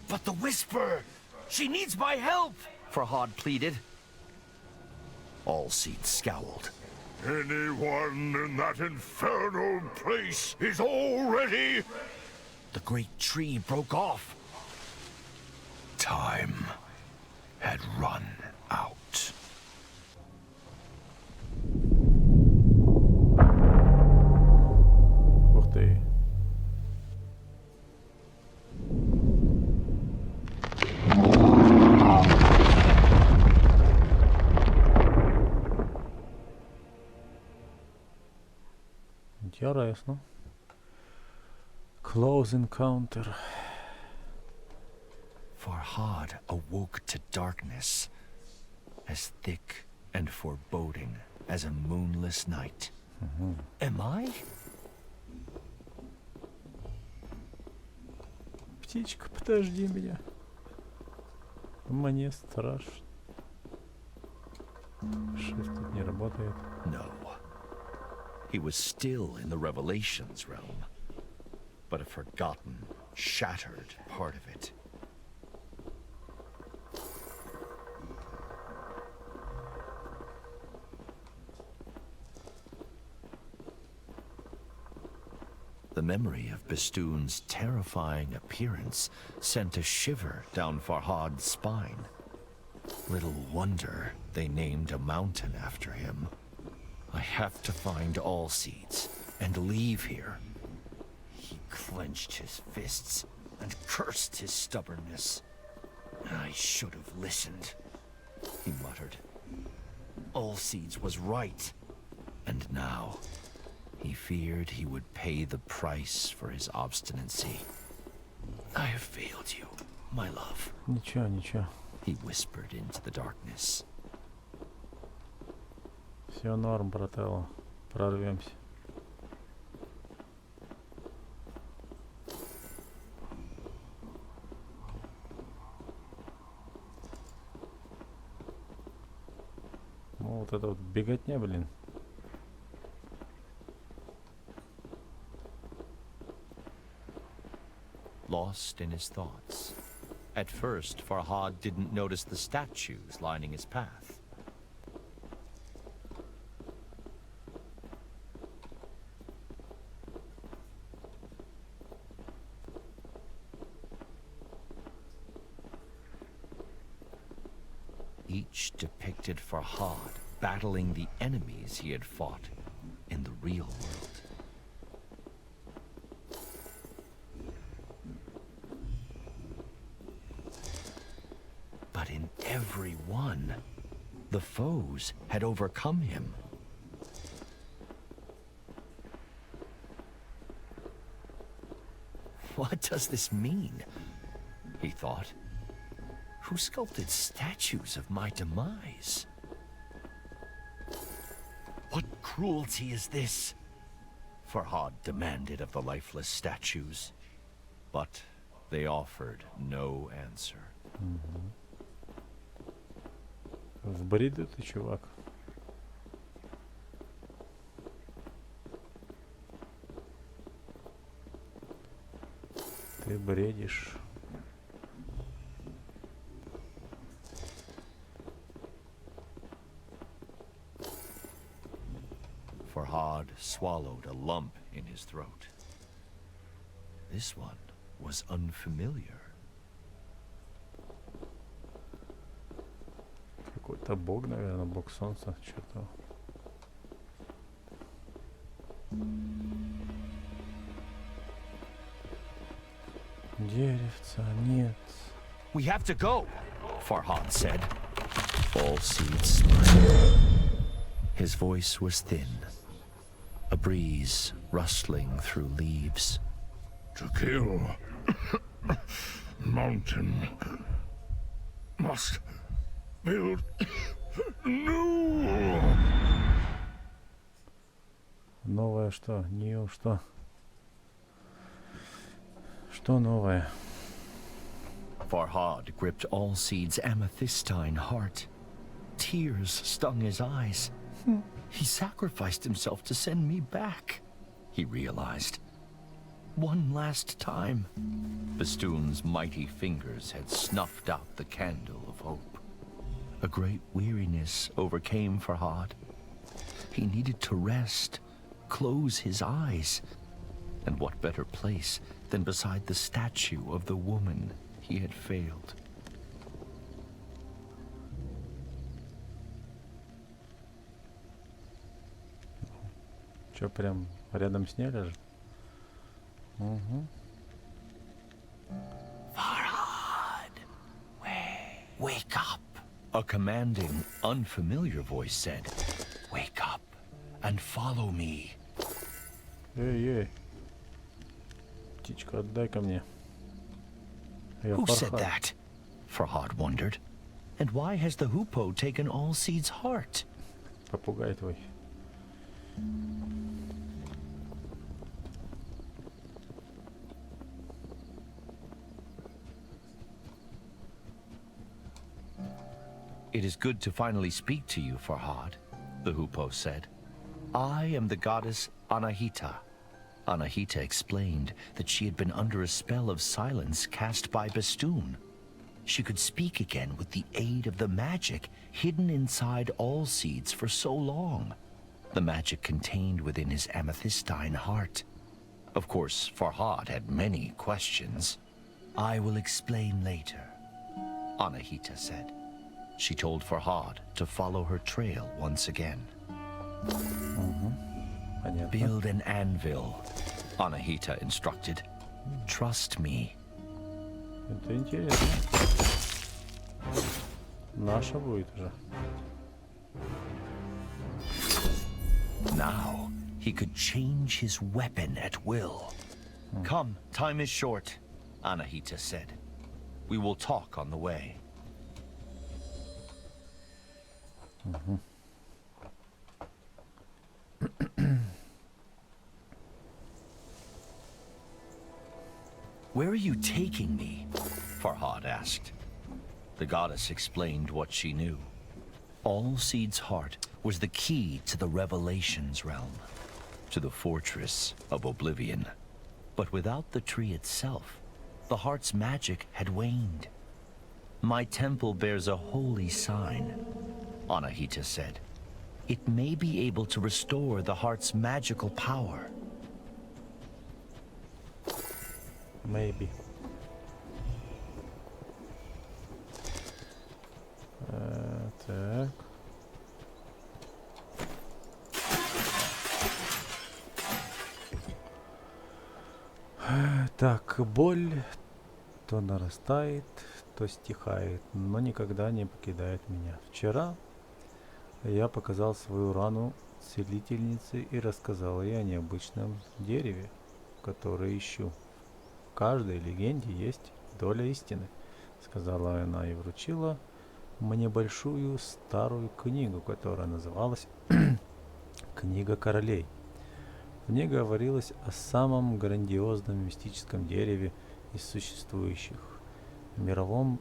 But the whisper! She needs my help! Farhad pleaded. Allseed scowled. Anyone in that infernal place is already... The great tree broke off. Time had run out. Ух ты. Интересно. Close encounter. Farhad awoke to darkness, as thick and foreboding as a moonless night. Am I? Птичка, подожди меня. Мне страшно. Shift тут не работает. No. He was still in the Revelations realm, but a forgotten, shattered part of it. The memory of Bistun's terrifying appearance sent a shiver down Farhad's spine. Little wonder they named a mountain after him. I have to find Allseeds and leave here. He clenched his fists and cursed his stubbornness. I should have listened, he muttered. Allseeds was right. And now, he feared he would pay the price for his obstinacy. I have failed you, my love. Ничего, ничего. He whispered into the darkness. Все норм, брателло. Прорвемся. Ну, вот это вот беготня, блин. Lost in his thoughts. At first, Farhad didn't notice the statues lining his path. Each depicted Farhad battling the enemies he had fought in the real world. But in every one, the foes had overcome him. What does this mean? He thought. Who sculpted statues of my demise? What cruelty is this? Farhad demanded of the lifeless statues, but they offered no answer. В бреду ты, чувак. Ты бредишь. Farhad swallowed a lump in his throat. This one was unfamiliar. Какой-то бог, наверное, бог солнца, что-то. Деревца нет. We have to go, Farhad said. Allseeds smiled. His voice was thin, a breeze rustling through leaves. To kill mountain must build new. Новое что? Нью что? Что новое? Farhad gripped Allseeds' amethystine heart. Tears stung his eyes. He sacrificed himself to send me back, he realized. One last time. Bistun's mighty fingers had snuffed out the candle of hope. A great weariness overcame Farhad. He needed to rest, close his eyes. And what better place than beside the statue of the woman he had failed? Чё, прям рядом с ней лежит? Угу. Farhad, wake up. A commanding, unfamiliar voice said, "Wake up and follow me." Эй, птичка, отдай ко мне. Я Who said Фархад. that? Farhad wondered. And why has the hoopoe taken Allseeds' heart? Попугай твой. It is good to finally speak to you, Farhad, the hoopoe said. I am the goddess Anahita. Anahita explained that she had been under a spell of silence cast by Bistun. She could speak again with the aid of the magic hidden inside all seeds for so long. The magic contained within his amethystine heart. Of course, Farhad had many questions. I will explain later, Anahita said. She told Farhad to follow her trail once again. Понятно. Build an anvil, Anahita instructed. Trust me. Это интересно. Наша будет уже. Now, he could change his weapon at will. Come, time is short, Anahita said. We will talk on the way. Where are you taking me? Farhad asked. The goddess explained what she knew. All Seed's heart was the key to the Revelations realm, to the fortress of Oblivion. But without the tree itself, the heart's magic had waned. My temple bears a holy sign, Anahita said. It may be able to restore the heart's magical power. Maybe. Так. Так, боль то нарастает, то стихает, но никогда не покидает меня. Вчера я показал свою рану целительнице и рассказал ей о необычном дереве, которое ищу. В каждой легенде есть доля истины, сказала она и вручила мне большую старую книгу, которая называлась «Книга королей». В ней говорилось о самом грандиозном мистическом дереве из существующих, мировом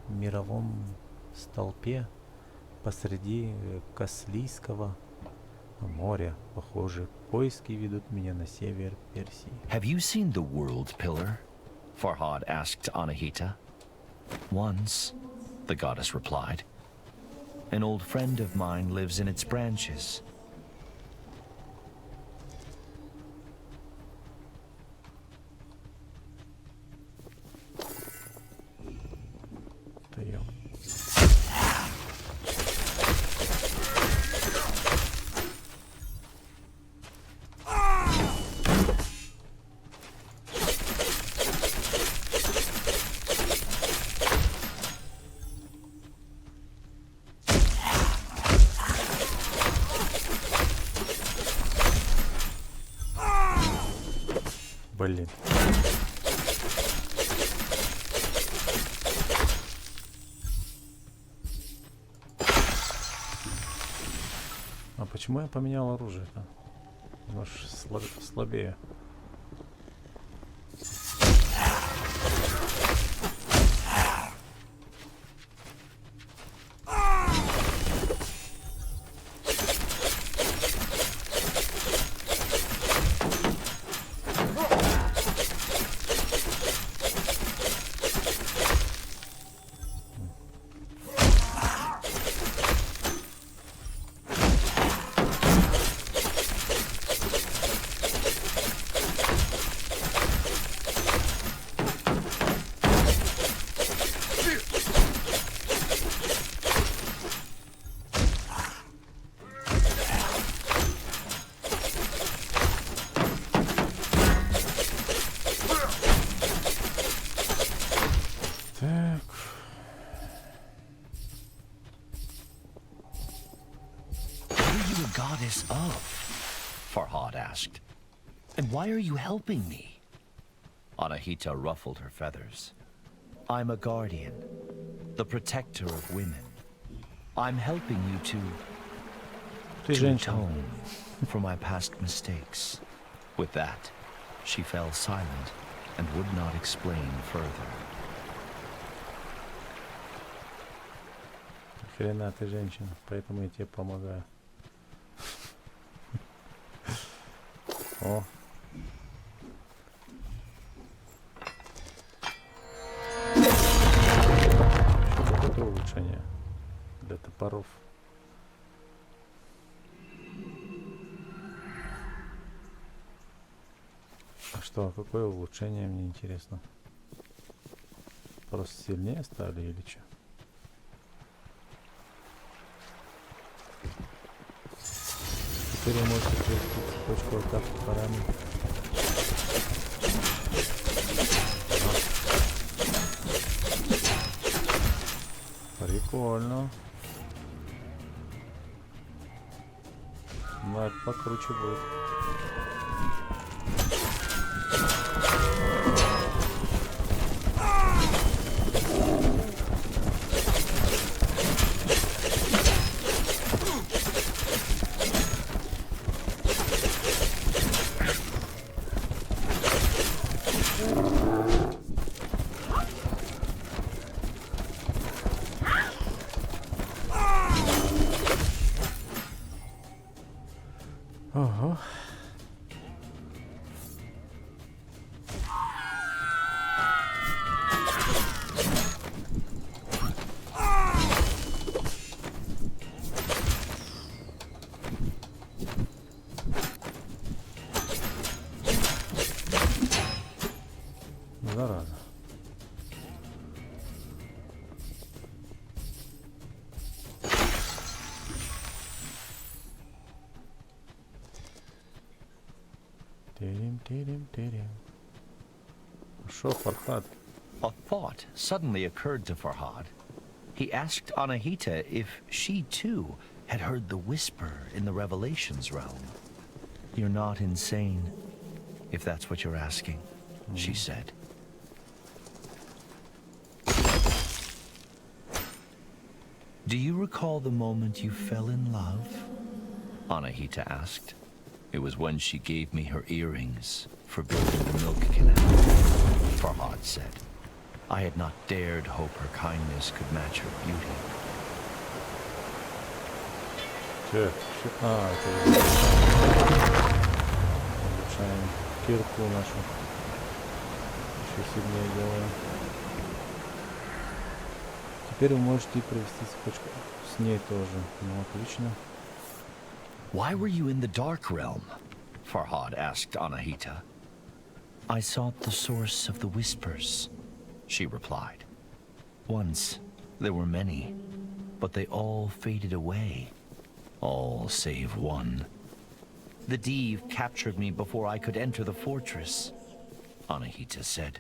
мировом столпе посреди Каспийского моря. Похоже, поиски ведут меня на север Персии. Have you seen the World Pillar? Farhad asked Anahita. Once, the goddess replied. An old friend of mine lives in its branches. Встаем. Блин. А почему я поменял оружие-то? Оно ж слабее. Goddess of? Farhad asked. And why are you helping me? Anahita ruffled her feathers. I'm a guardian, the protector of women. I'm helping you to atone for my past mistakes. With that, she fell silent and would not explain further. Хрена ты женщина, поэтому я тебе помогаю. О. Какое-то улучшение для топоров. А что, какое улучшение, мне интересно? Просто сильнее стали или что? Теперь вы можете провести цепочку атак топорами. Прикольно. Ну, это покруче будет. Ого. Зараза. Шо, Фархад? A thought suddenly occurred to Farhad. He asked Anahita if she too had heard the whisper in the Revelations realm. You're not insane, if that's what you're asking, she said. Do you recall the moment you fell in love? Anahita asked. It was when she gave me her earrings for building the milk canal, Farhad said. I had not dared hope her kindness could match her beauty. Улучшаем кирку нашу. Еще сильнее делаем. Теперь вы можете провести цепочку с ней тоже. Ну, отлично. Why were you in the dark realm? Farhad asked Anahita. I sought the source of the whispers, she replied. Once, there were many, but they all faded away. All save one. The Div captured me before I could enter the fortress, Anahita said.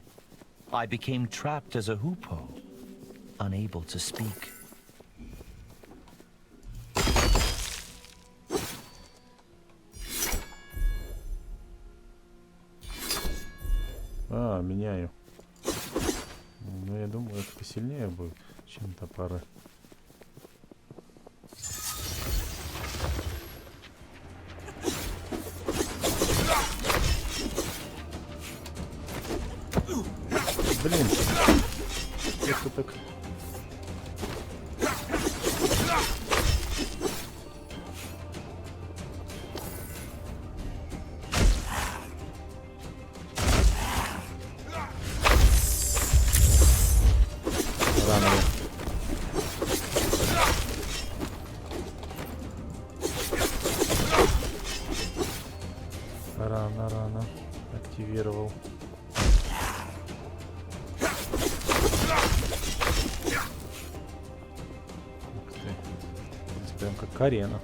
I became trapped as a hoopoe, unable to speak. А, меняю. Ну, я думаю, это посильнее будет, чем топоры. Блин, это так... Рано активировал. Ух ты. Прям как арена.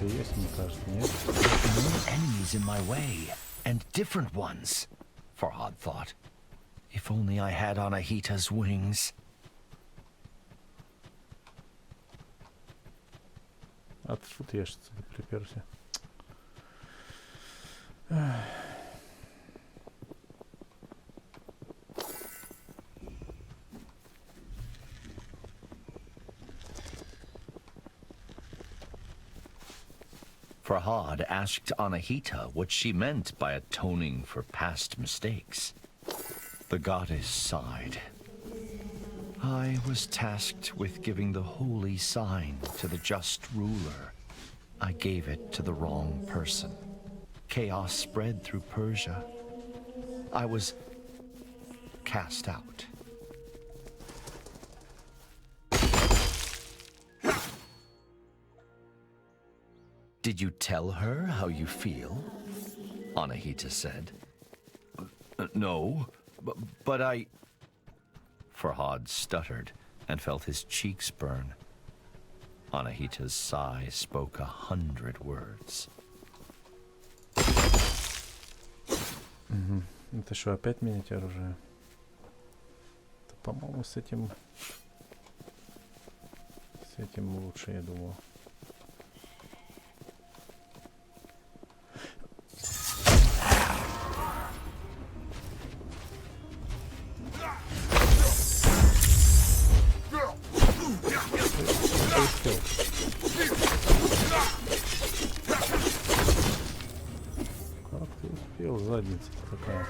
Есть, мне кажется, нет? New enemies in my way, and different ones, Farhad thought. If only I had Anahita's wings. А ты что ты ешь, приперся? Farhad asked Anahita what she meant by atoning for past mistakes. The goddess sighed. I was tasked with giving the holy sign to the just ruler. I gave it to the wrong person. Chaos spread through Persia. I was cast out. Did you tell her how you feel? Anahita said. No, but I... Farhad stuttered and felt his cheeks burn. Anahita's sigh spoke 100 words. Это что, опять менять оружие? Это, по-моему, с этим лучше, я думал. Как ты успел, задница такая?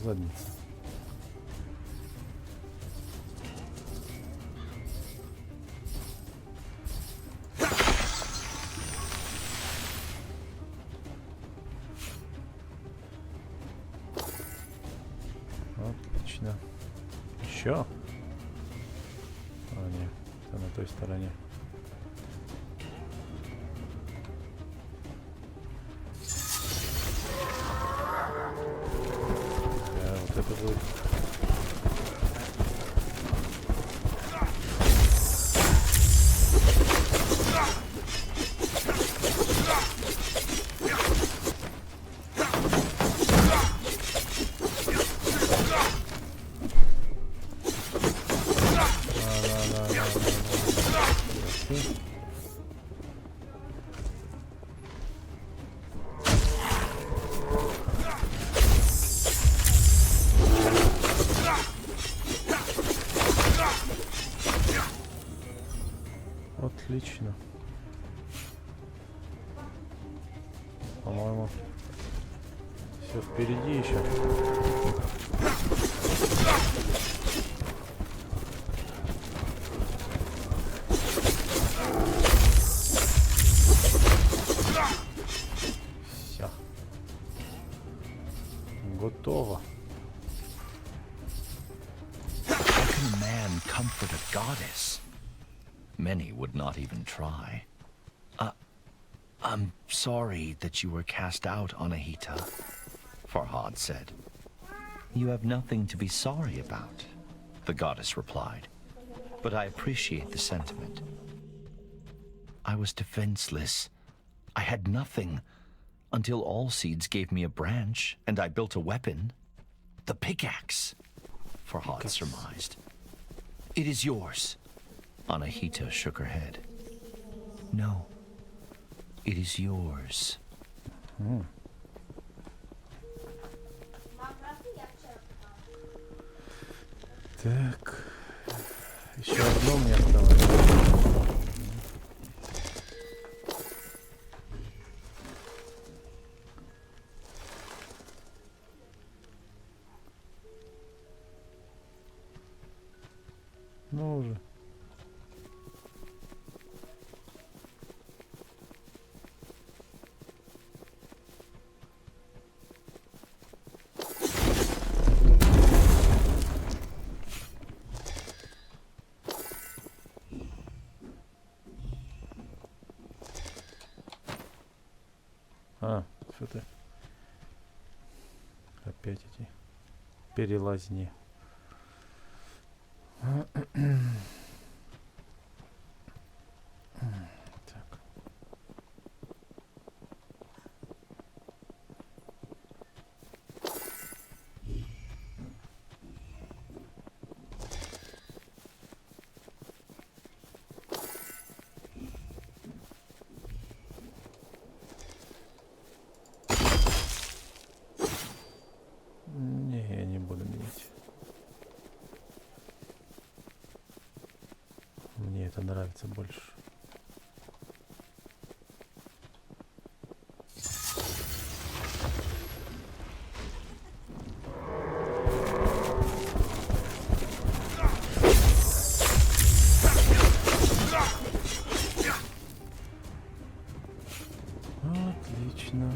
Задница. Отлично. Еще? А, нет, это на той стороне. Вот это будет. Отлично. По-моему, все впереди еще. Все. Готово. How can a man comfort a goddess? Many would not even try. I'm sorry that you were cast out, Anahita, Farhad said. You have nothing to be sorry about, the goddess replied. But I appreciate the sentiment. I was defenseless. I had nothing until Allseeds gave me a branch and I built a weapon. The pickaxe, Farhad surmised. It is yours. Anahita shook her head. No, it is yours. Так, еще одно мне осталось. Ну уже. А, что ты? Опять эти перелазни. Так. это нравится больше. Отлично.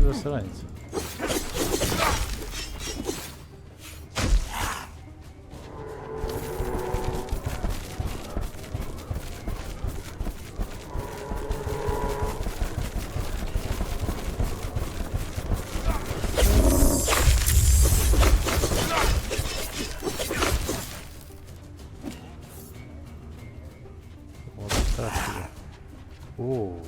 Засранец. Вот так себе. О.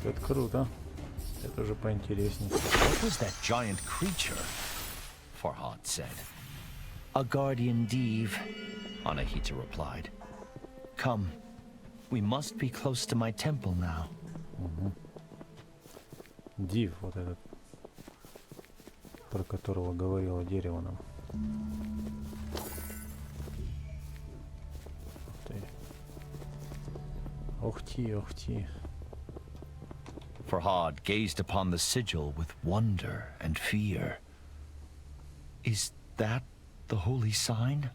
Это круто. Это уже поинтереснее. What was that giant creature? Farhad said. A guardian Div, Anahita replied. Come, we must be close to my temple now. Див, вот этот, про которого говорило дерево нам. Ух ты, ух ты. Farhad gazed upon the sigil with wonder and fear. Is that the holy sign?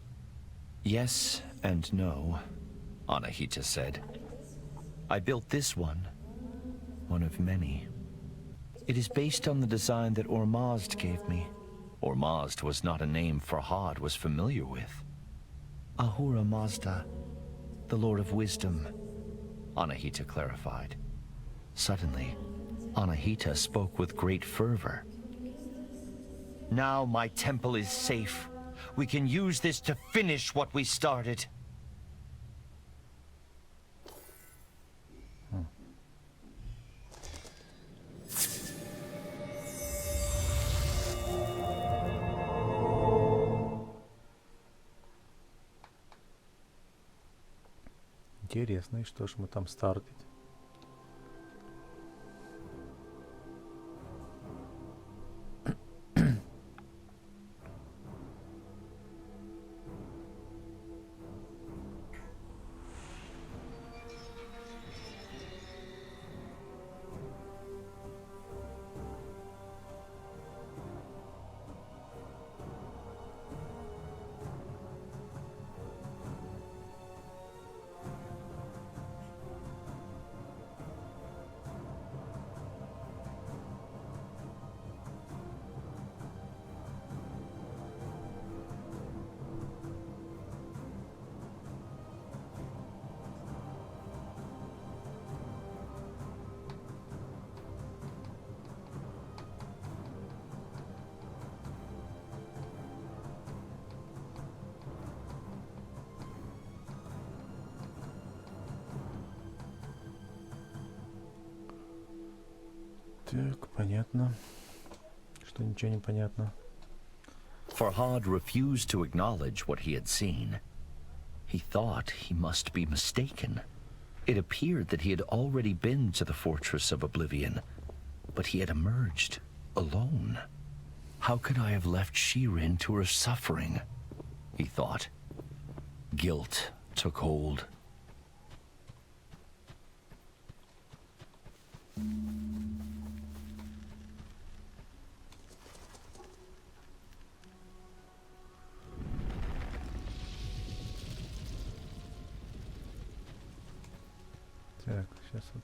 Yes and no, Anahita said. I built this one of many. It is based on the design that Ormazd gave me. Ormazd was not a name Farhad was familiar with. Ahura Mazda, the Lord of Wisdom, Anahita clarified. Suddenly, Anahita spoke with great fervor. Now my temple is safe. We can use this to finish what we started. Интересно, и что ж мы там стартить? Так, понятно. Что ничего не понятно. Farhad refused to acknowledge what he had seen. He thought he must be mistaken. It appeared that he had already been to the Fortress of Oblivion, but he had emerged alone. How could I have left Shirin to her suffering? He thought. Guilt took hold. Так, сейчас вот,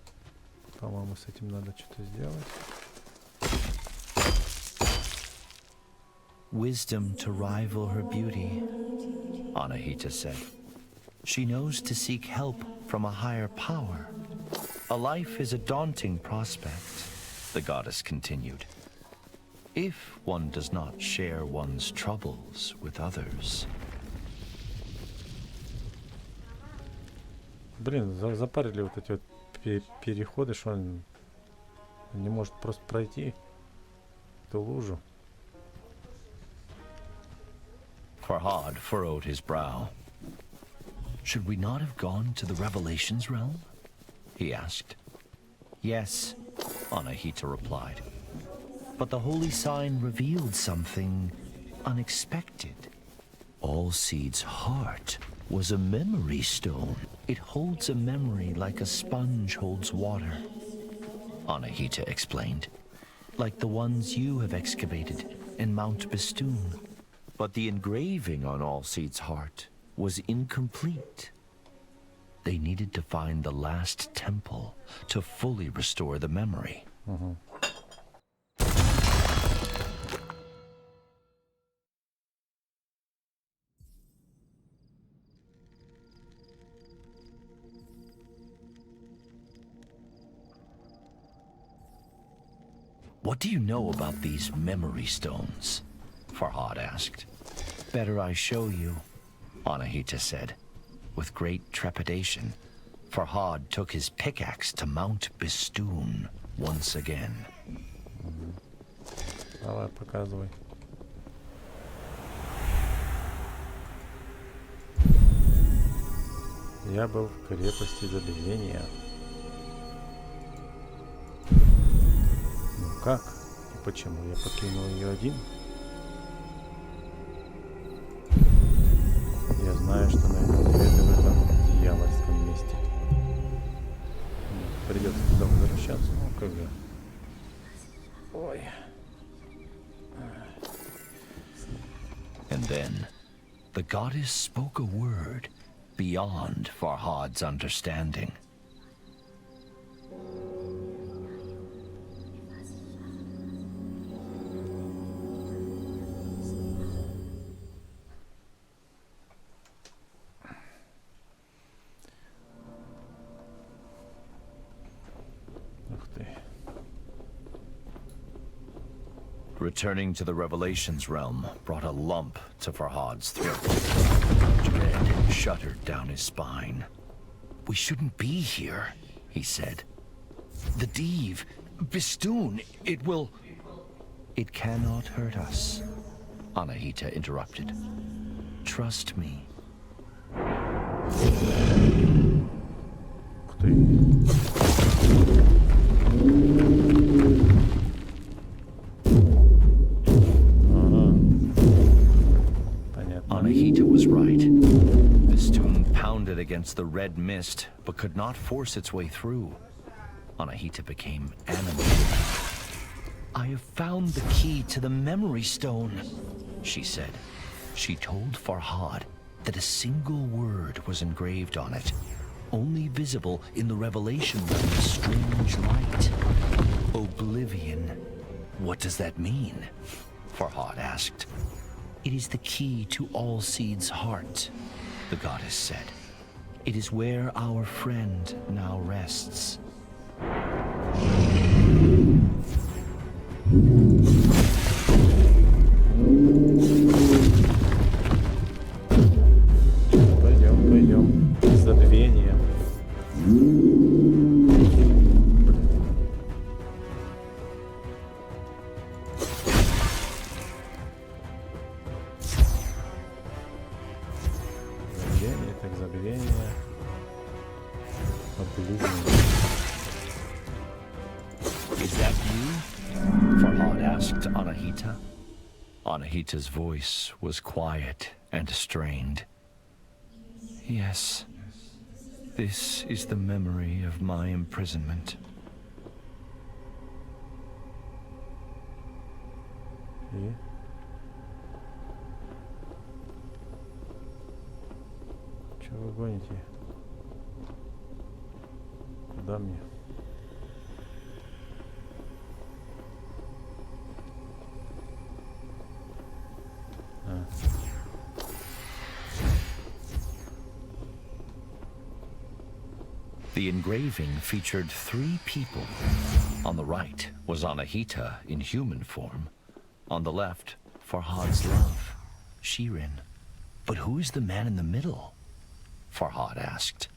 по-моему, с этим надо что-то сделать. Wisdom to rival her beauty, Anahita said. She knows to seek help from a higher power. A life is a daunting prospect, the goddess continued. If one does not share one's troubles with others. Блин, запарили вот эти вот переходы, что он не может просто пройти эту лужу. Farhad furrowed his brow. Should we not have gone to the Revelations realm? He asked. Yes, Anahita replied. But the holy sign revealed something unexpected. Allseed's heart was a memory stone. It holds a memory like a sponge holds water. Anahita explained. Like the ones you have excavated in Mount Bistun. But the engraving on Allseed's heart was incomplete. They needed to find the last temple to fully restore the memory. What do you know about these memory stones? Farhad asked. Better I show you, Anahita said. With great trepidation, Farhad took his pickaxe to Mount Bistun once again. Давай, показывай. Я был в крепости забвения. Ну как? И почему я покинул ее один? Я знаю, что найду ответы в этом дьявольском месте. Придется туда возвращаться. Ну, когда. Ой. And then, the goddess spoke a word beyond Farhad's understanding. Ух ты. Returning to the Revelations realm brought a lump to Farhad's throat. Dread shuddered down his spine. We shouldn't be here, he said. The Div, Bistun, it will... It cannot hurt us, Anahita interrupted. Trust me. Ух ты. Anahita was right. Bistun pounded against the red mist, but could not force its way through. Anahita became animated. I have found the key to the memory stone, she said. She told Farhad that a single word was engraved on it, only visible in the revelation realm's strange light. Oblivion. What does that mean? Farhad asked. It is the key to Allseed's heart, the goddess said. It is where our friend now rests. Пойдем. Забвение. Забвение. Is that you? Farhad asked Anahita. Anahita's voice was quiet and strained. Yes, this is the memory of my imprisonment. И? Чего вы гоните? Куда мне? The engraving featured 3 people. On the right was Anahita in human form. On the left, Farhad's love, Shirin. But who is the man in the middle? Farhad asked.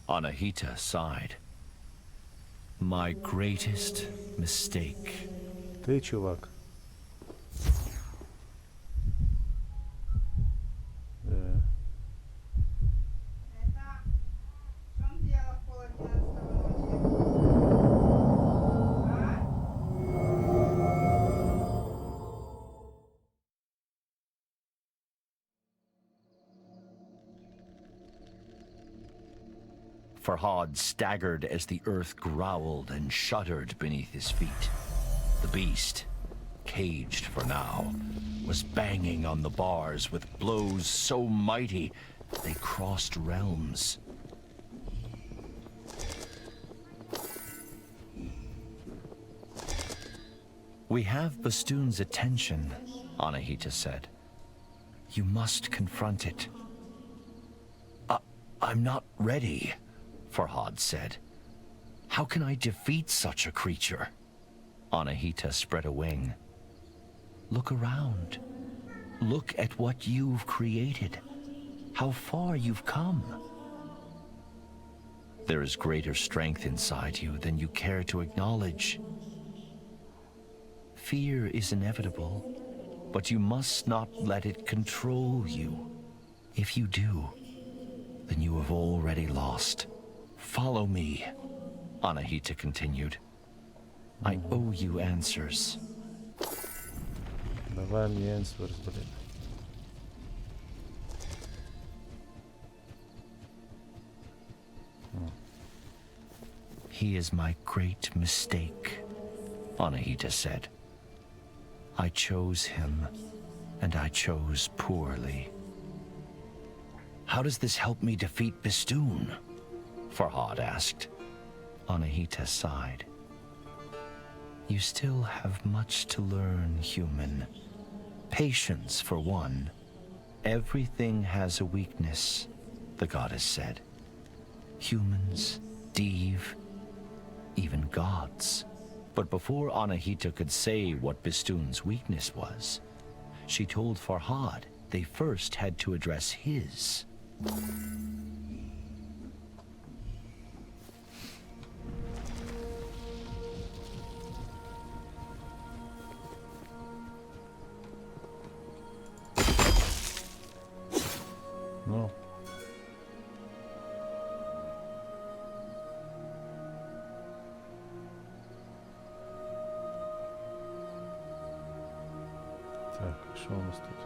Anahita sighed. My greatest mistake. Ты, чувак. Да. Farhad staggered as the earth growled and shuddered beneath his feet. The beast, caged for now, was banging on the bars with blows so mighty they crossed realms. We have Bistun's attention, Anahita said. You must confront it. I'm not ready, Farhad said. How can I defeat such a creature? Anahita spread a wing. Look around. Look at what you've created. How far you've come. There is greater strength inside you than you care to acknowledge. Fear is inevitable, but you must not let it control you. If you do, then you have already lost. Follow me, Anahita continued. I owe you answers. Давай мне answers, блин. He is my great mistake, Anahita said. I chose him, and I chose poorly. How does this help me defeat Bistun? Farhad asked. Anahita sighed. You still have much to learn, human. Patience, for one. Everything has a weakness, the goddess said. Humans, Div, even gods. But before Anahita could say what Bistun's weakness was, she told Farhad they first had to address his. Ну. Так, что у нас тут?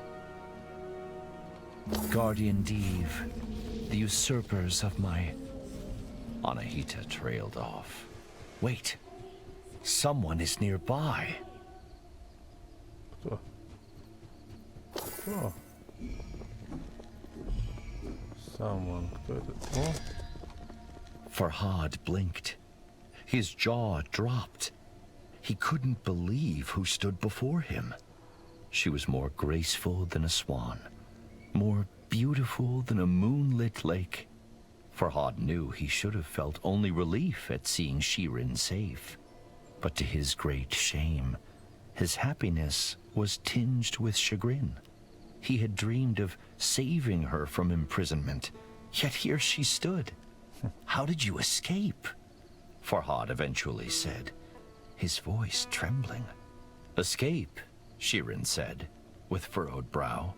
Guardian Div, the usurpers of my... Anahita trailed off. Wait, someone is nearby. Кто? Кто? Someone. Кто это? О! Farhad blinked. His jaw dropped. He couldn't believe who stood before him. She was more graceful than a swan, more beautiful than a moonlit lake. Farhad knew he should have felt only relief at seeing Shirin safe. But to his great shame, his happiness was tinged with chagrin. He had dreamed of saving her from imprisonment, yet here she stood. How did you escape? Farhad eventually said, his voice trembling. Escape, Shirin said, with furrowed brow.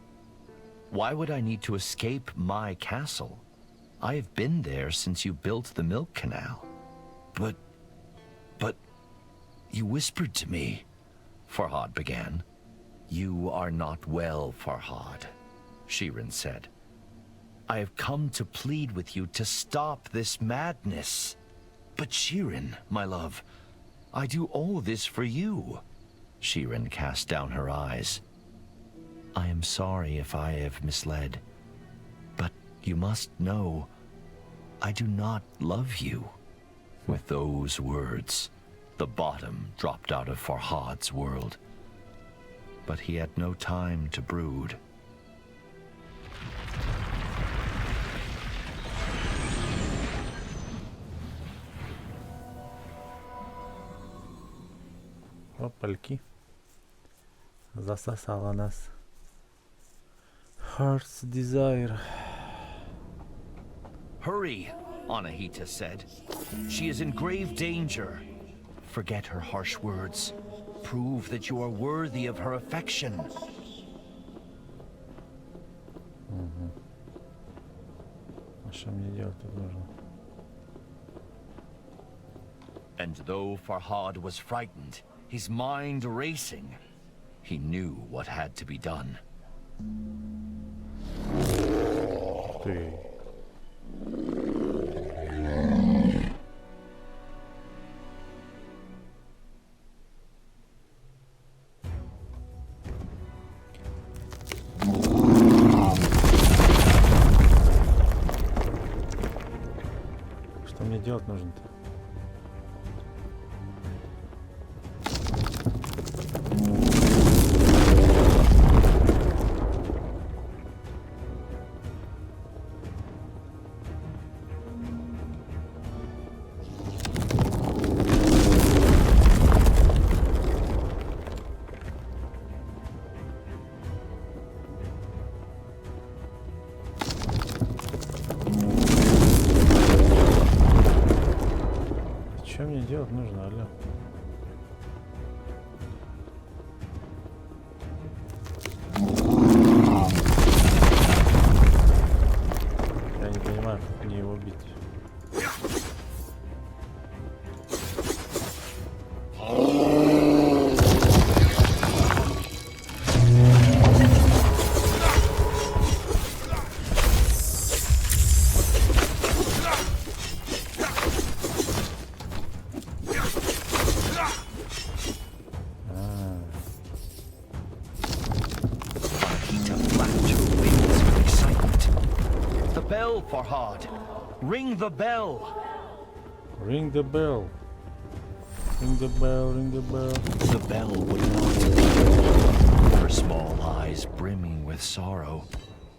Why would I need to escape my castle? I have been there since you built the milk canal. But, you whispered to me, Farhad began. You are not well, Farhad, Shirin said. I have come to plead with you to stop this madness. But Shirin, my love, I do all this for you. Shirin cast down her eyes. I am sorry if I have misled, but you must know, I do not love you. With those words, the bottom dropped out of Farhad's world. But he had no time to brood. Опальки. Засосала нас. Heart's desire. Hurry, Anahita said. She is in grave danger. Forget her harsh words. Prove that you are worthy of her affection. А что мне делать тут нужно? And though Farhad was frightened, his mind racing, he knew what had to be done. Ты. Что мне делать нужно-то? Что мне делать нужно, алло? Я не понимаю, как мне его бить. Farhad, ring the bell. Ring the bell. Ring the bell, ring the bell. The bell would not. Her small eyes brimming with sorrow.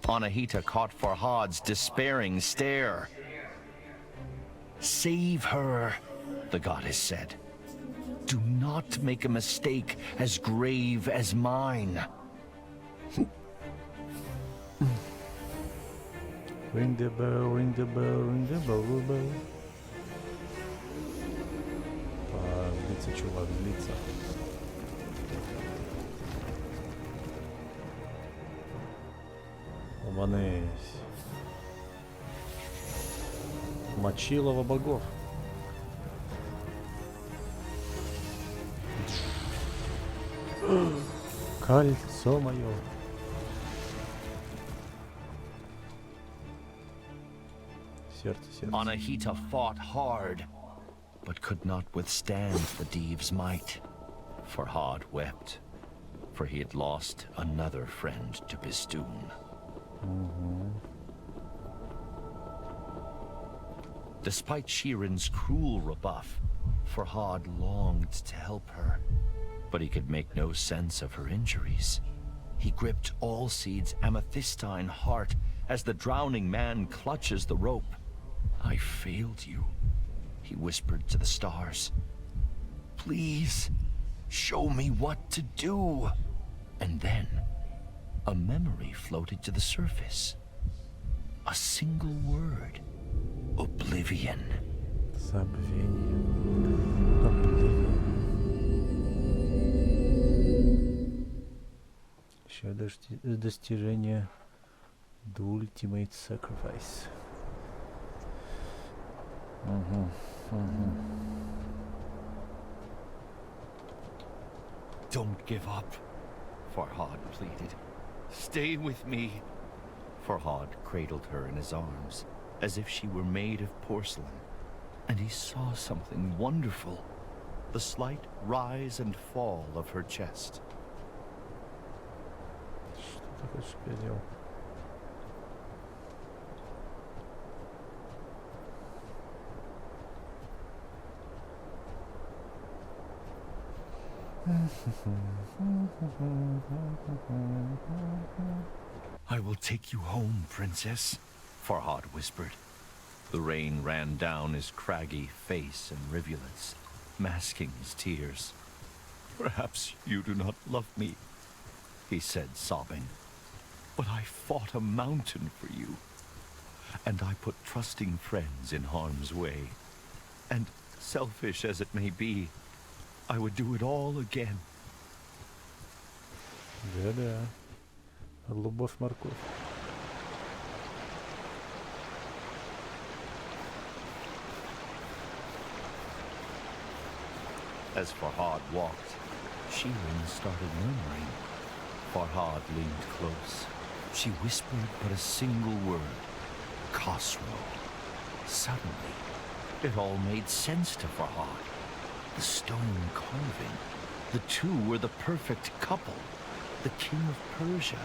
Anahita caught Farhad's despairing stare. Save her, the goddess said. Do not make a mistake as grave as mine. Ring the bell, ring the bell, ring the bell, bell. Злится, чувак, злится. Уманись. Мочилова богов. Кольцо мое. Anahita fought hard, but could not withstand the Diev's might. Farhad wept, for he had lost another friend to Bistun. Despite Shirin's cruel rebuff, Farhad longed to help her, but he could make no sense of her injuries. He gripped Allseed's amethystine heart as the drowning man clutches the rope. I failed you, he whispered to the stars. Please, show me what to do. And then, a memory floated to the surface. A single word. Oblivion. Забвение. Oblivion. Еще достижение. The ultimate sacrifice. Don't give up, Farhad pleaded. Stay with me. Farhad cradled her in his arms, as if she were made of porcelain, and he saw something wonderful, the slight rise and fall of her chest. Что ты хочешь, чтобы я делал? I will take you home, princess, Farhad whispered. The rain ran down his craggy face in rivulets, masking his tears. Perhaps you do not love me, he said, sobbing. But I fought a mountain for you, and I put trusting friends in harm's way. And selfish as it may be, I would do it all again. Да-да. Любовь-морковь. As Farhad walked, Shireen started murmuring. Farhad leaned close. She whispered but a single word. Khosrov. Suddenly, it all made sense to Farhad. The stone carving. The two were the perfect couple. The king of Persia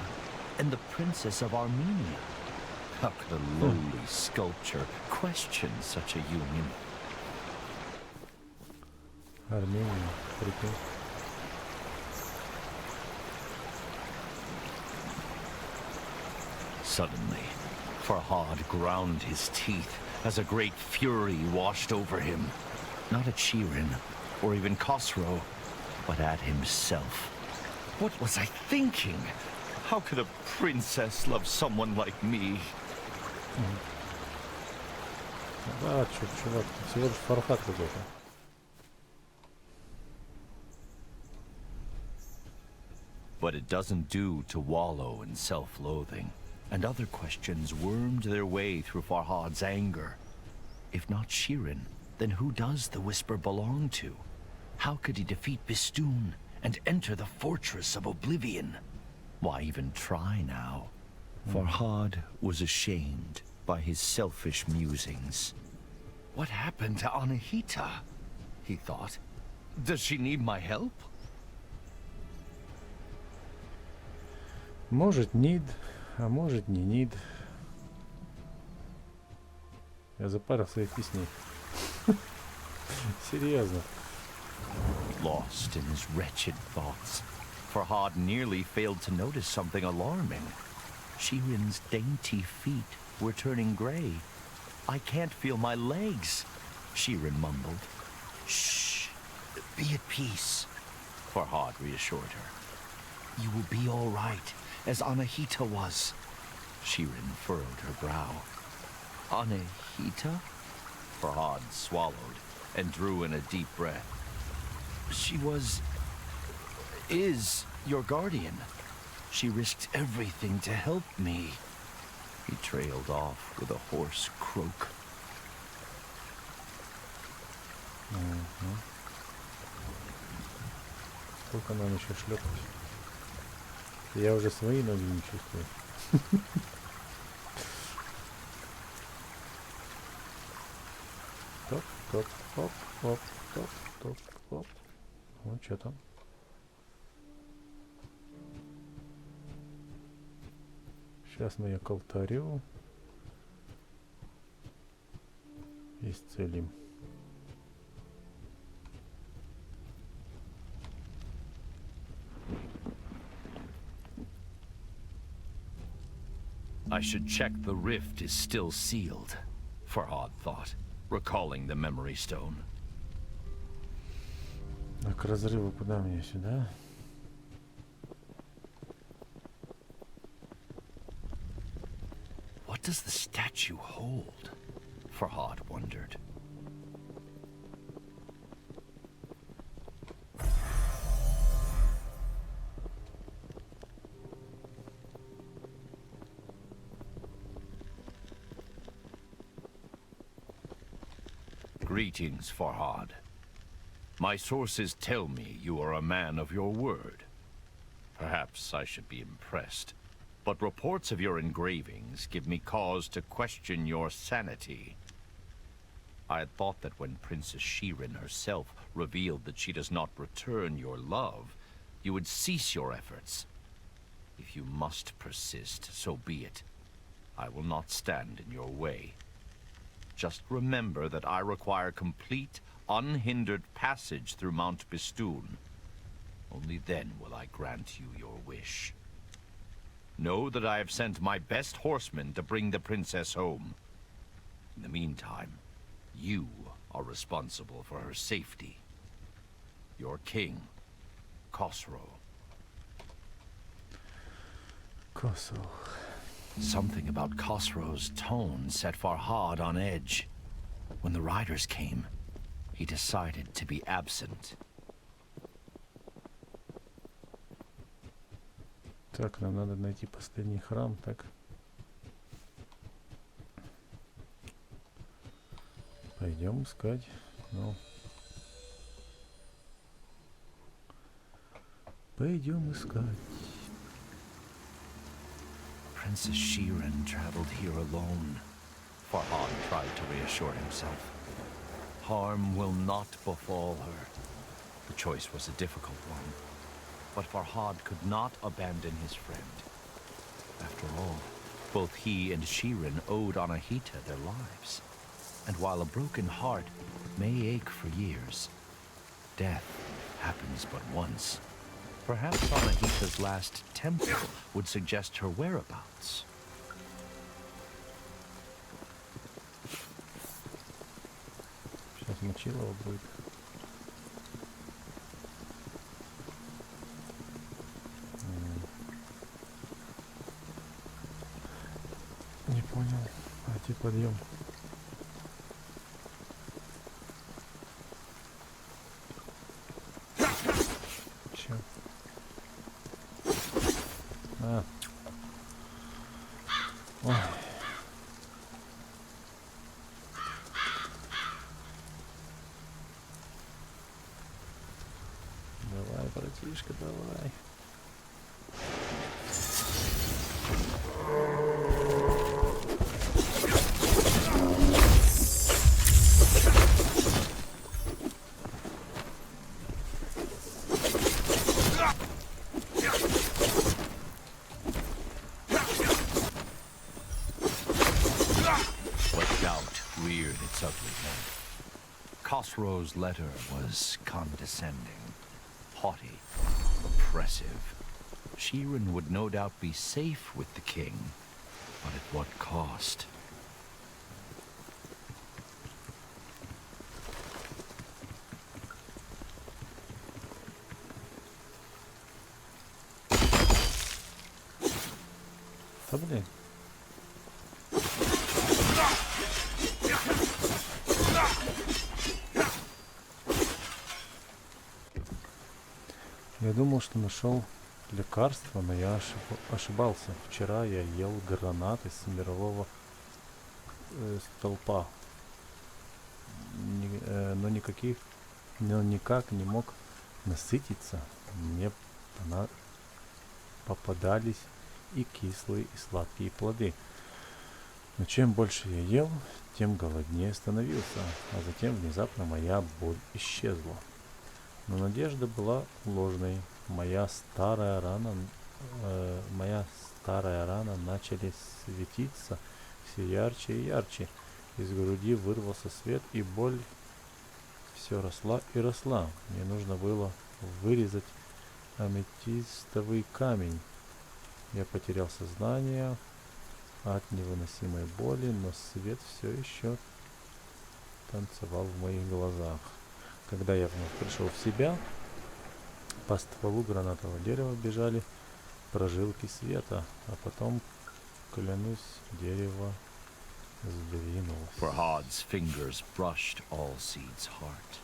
and the princess of Armenia. How could a lowly sculpture question such a union? Армения. Прикинь. Suddenly, Farhad ground his teeth as a great fury washed over him. Not at Shireen, or even Khosrov, but at himself. What was I thinking? How could a princess love someone like me? Да, чувак, всего лишь Фархад какой-то. But it doesn't do to wallow in self-loathing, and other questions wormed their way through Farhad's anger. If not Shireen, then who does the whisper belong to? How could he defeat Bistun and enter the fortress of oblivion? Why even try now? Farhad was ashamed by his selfish musings. What happened to Anahita? He thought. Does she need my help? Может, need, а может, не need. Я запарил своих песней. Серьезно. Lost in his wretched thoughts, Farhad nearly failed to notice something alarming. Shireen's dainty feet were turning gray. I can't feel my legs, Shireen mumbled. Shh, be at peace, Farhad reassured her. You will be all right, as Anahita was. Shireen furrowed her brow. Anahita? Farhad swallowed and drew in a deep breath. She is your guardian. She risked everything to help me. He trailed off with a hoarse croak. Сколько нам еще шлепать? Я уже свои ноги не чувствую. Топ, топ, топ, топ, топ, топ, топ. Вот что там. Сейчас мы ее к алтарю исцелим. I should check the rift is still sealed, Farhad thought, recalling the memory stone. А к разрыву куда мне? Сюда? What does the statue hold? Farhad wondered. Greetings, Farhad. My sources tell me you are a man of your word. Perhaps I should be impressed, but reports of your engravings give me cause to question your sanity. I had thought that when Princess Shireen herself revealed that she does not return your love, you would cease your efforts. If you must persist, so be it. I will not stand in your way. Just remember that I require complete, unhindered passage through Mount Bistun. Only then will I grant you your wish. Know that I have sent my best horsemen to bring the princess home. In the meantime, you are responsible for her safety. Your king, Khosrov. Хосров. Something about Khosrov's tone set Farhad on edge. When the riders came, he decided to be absent. Так, нам надо найти последний храм, так? Пойдем искать. Ну. Пойдем искать. Princess Shirин traveled here alone. Farhad tried to reassure himself. Harm will not befall her. The choice was a difficult one. But Farhad could not abandon his friend. After all, both he and Shirin owed Anahita their lives. And while a broken heart may ache for years, death happens but once. Perhaps Anahita's last temple would suggest her whereabouts. Сейчас Мочилова будет. Не понял. Пойти подъем. Че? А. Ой. Давай, братишка, давай. Khosrow's letter was condescending, haughty, oppressive. Shirин would no doubt be safe with the king, but at what cost? Да блин. Я думал, что нашел лекарство, но я ошибался. Вчера я ел гранаты с мирового столпа, но никак не мог насытиться. Мне попадались и кислые, и сладкие плоды. Но чем больше я ел, тем голоднее становился, а затем внезапно моя боль исчезла. Но надежда была ложной. Моя старая рана начали светиться все ярче и ярче. Из груди вырвался свет, и боль все росла и росла. Мне нужно было вырезать аметистовый камень. Я потерял сознание от невыносимой боли, но свет все еще танцевал в моих глазах. Когда я вновь пришел в себя, по стволу гранатового дерева бежали прожилки света, а потом, клянусь, дерево сдвинулось. Farhad's fingers brushed Allseed's heart.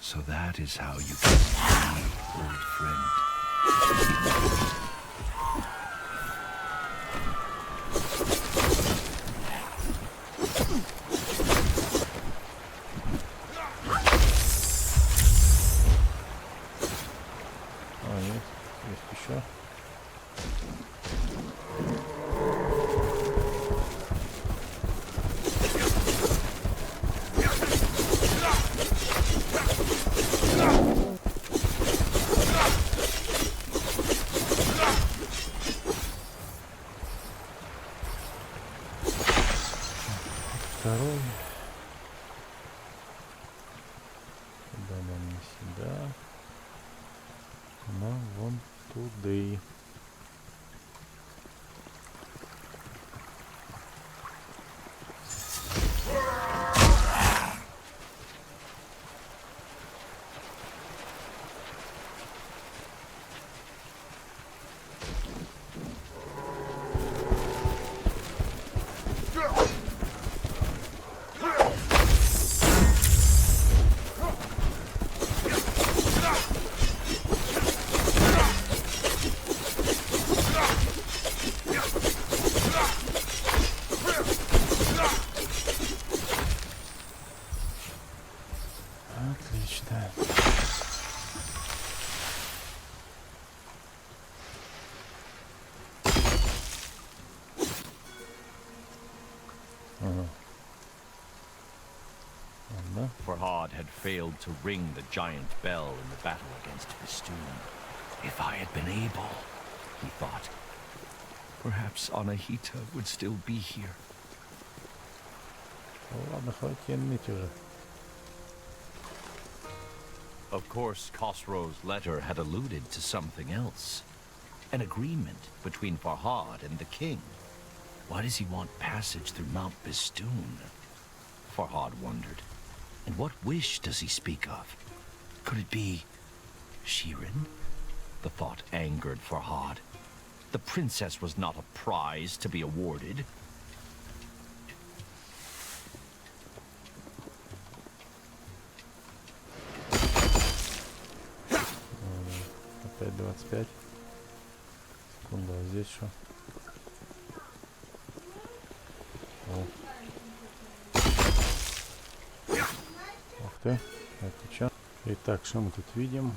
So that is how you can see, old friend. Есть еще. Второй. Сюда нам не сюда. Но вон туды. Отлично. Ага. Ладно. Farhad had failed to ring the giant bell in the battle against Bistun. If I had been able, he thought, perhaps Anahita would still be here. Ладно, хватит ныть уже. Of course, Khosrow's letter had alluded to something else. An agreement between Farhad and the king. Why does he want passage through Mount Bistun? Farhad wondered. And what wish does he speak of? Could it be Shirин? The thought angered Farhad. The princess was not a prize to be awarded. Опять 25. Секунда, а здесь что? О. Ух ты, это что? Итак, что мы тут видим?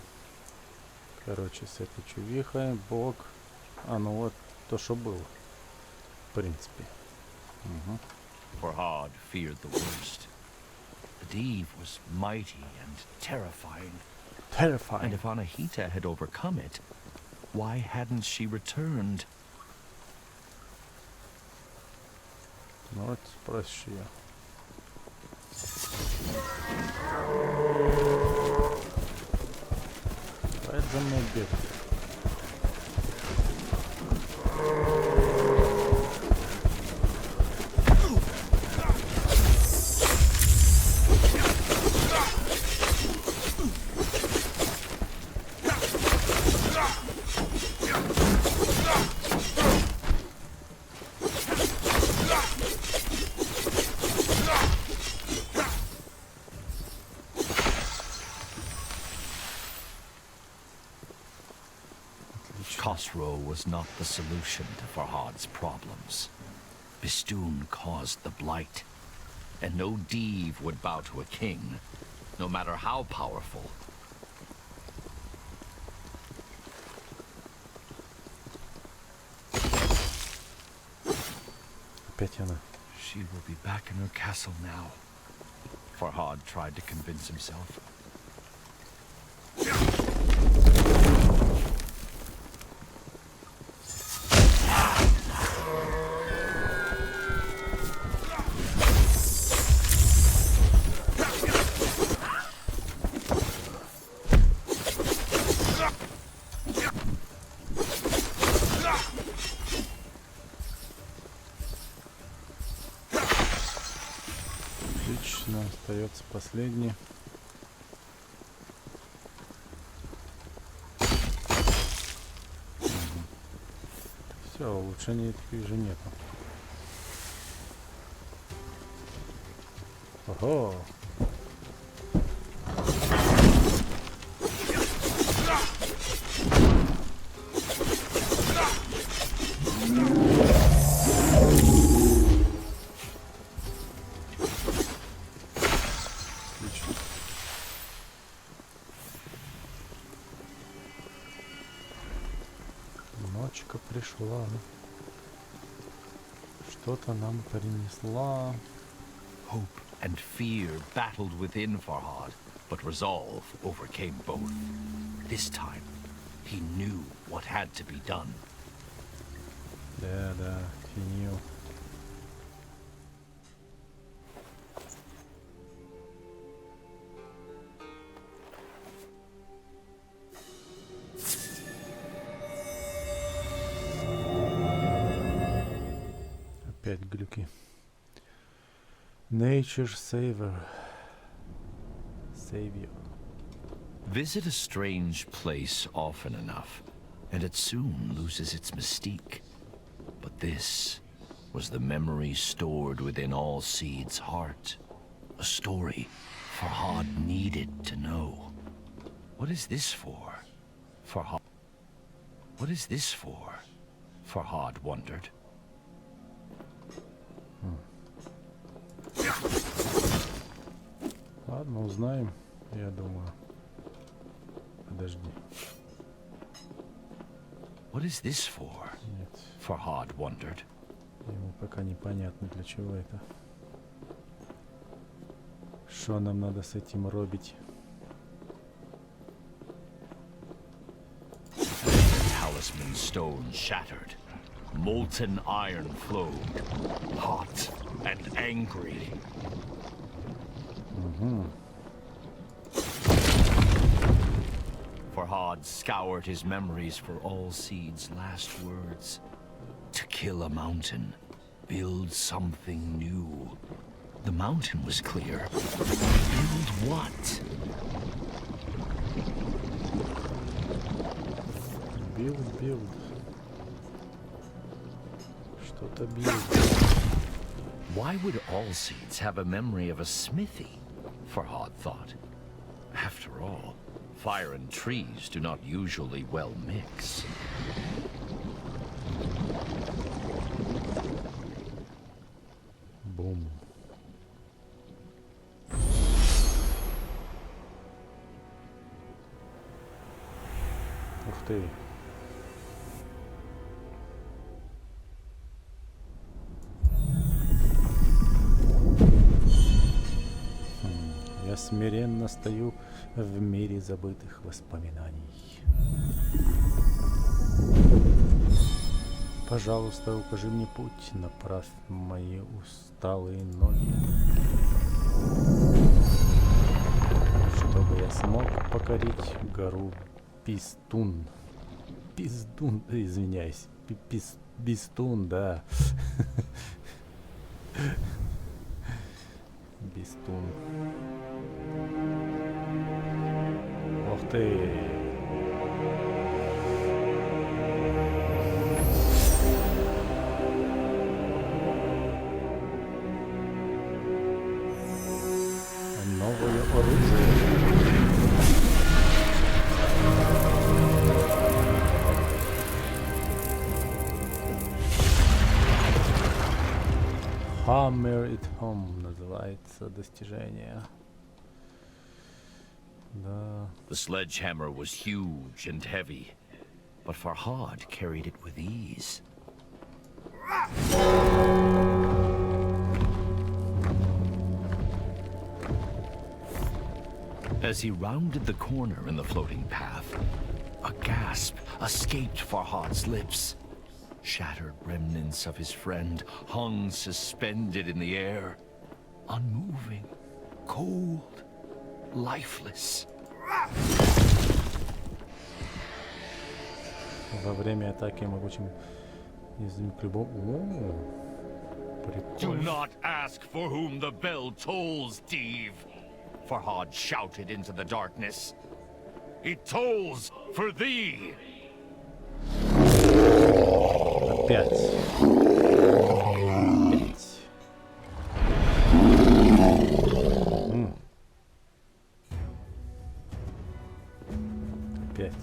Короче, с этой чувихой, бог. А, ну вот то, что было. В принципе. Угу. Farhad feared the worst. The Div was mighty and terrifying. Terrifying. And if Anahita had overcome it, why hadn't she returned? Ну вот, спросишь ее. Хватит за мной бегать. Khosrow was not the solution to Farhad's problems. Bistun caused the blight, and no Div would bow to a king, no matter how powerful. Опять она. She will be back in her castle now. Farhad tried to convince himself. Отлично, остается последний. Все, улучшений таких же нету. Ого! Отлично. Ночка пришла. Что-то нам принесла. Hope and fear battled within Farhad, but resolve overcame both. This time, he knew what had to be done. Да, финил. Опять глюки. Nature Savior. Visit a strange place often enough, and it soon loses its mystique. But this was the memory stored within all Seed's heart. A story Farhad needed to know. What is this for? Farhad. What is this for? Farhad wondered. Ладно, узнаем. Я думаю. Подожди. What is this for? Нет. Farhad wondered. Ему пока непонятно, для чего это. Что нам надо с этим робить? Talisman stone shattered. Molten iron flowed. Hot and angry. Farhad scoured his memories for all Seed's last words. To kill a mountain. Build something new. The mountain was clear. Build what? Билд. Что-то билд. Why would all Seeds have a memory of a smithy? Farhad thought. After all, fire and trees do not usually well mix. Бум. Ух ты. Я смиренно стою в мире забытых воспоминаний. Пожалуйста, укажи мне путь, направь мои усталые ноги, чтобы я смог покорить гору Бистун. Бистун, извиняюсь, Бистун, да. Бистун. Ух ты! Новое оружие. Hammer it home называется достижение. Да. The sledgehammer was huge and heavy, but Farhad carried it with ease. As he rounded the corner in the floating path, a gasp escaped Farhad's lips. Shattered remnants of his friend hung suspended in the air, unmoving, cold, lifeless. Во время атаки могучим языком любого. Do not ask for whom the bell tolls, Steve. Farhad shouted into the darkness. It tolls for thee. Опять. Опять.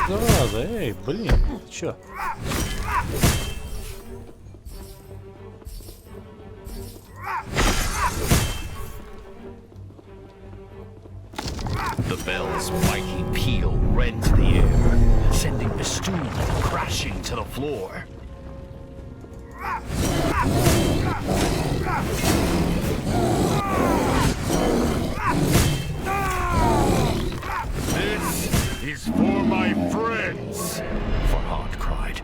Зараза, эй, блин, ты чё? The bell's mighty peal rent the air, sending Bistun crashing to the floor. This is for my my friends! Farhad cried.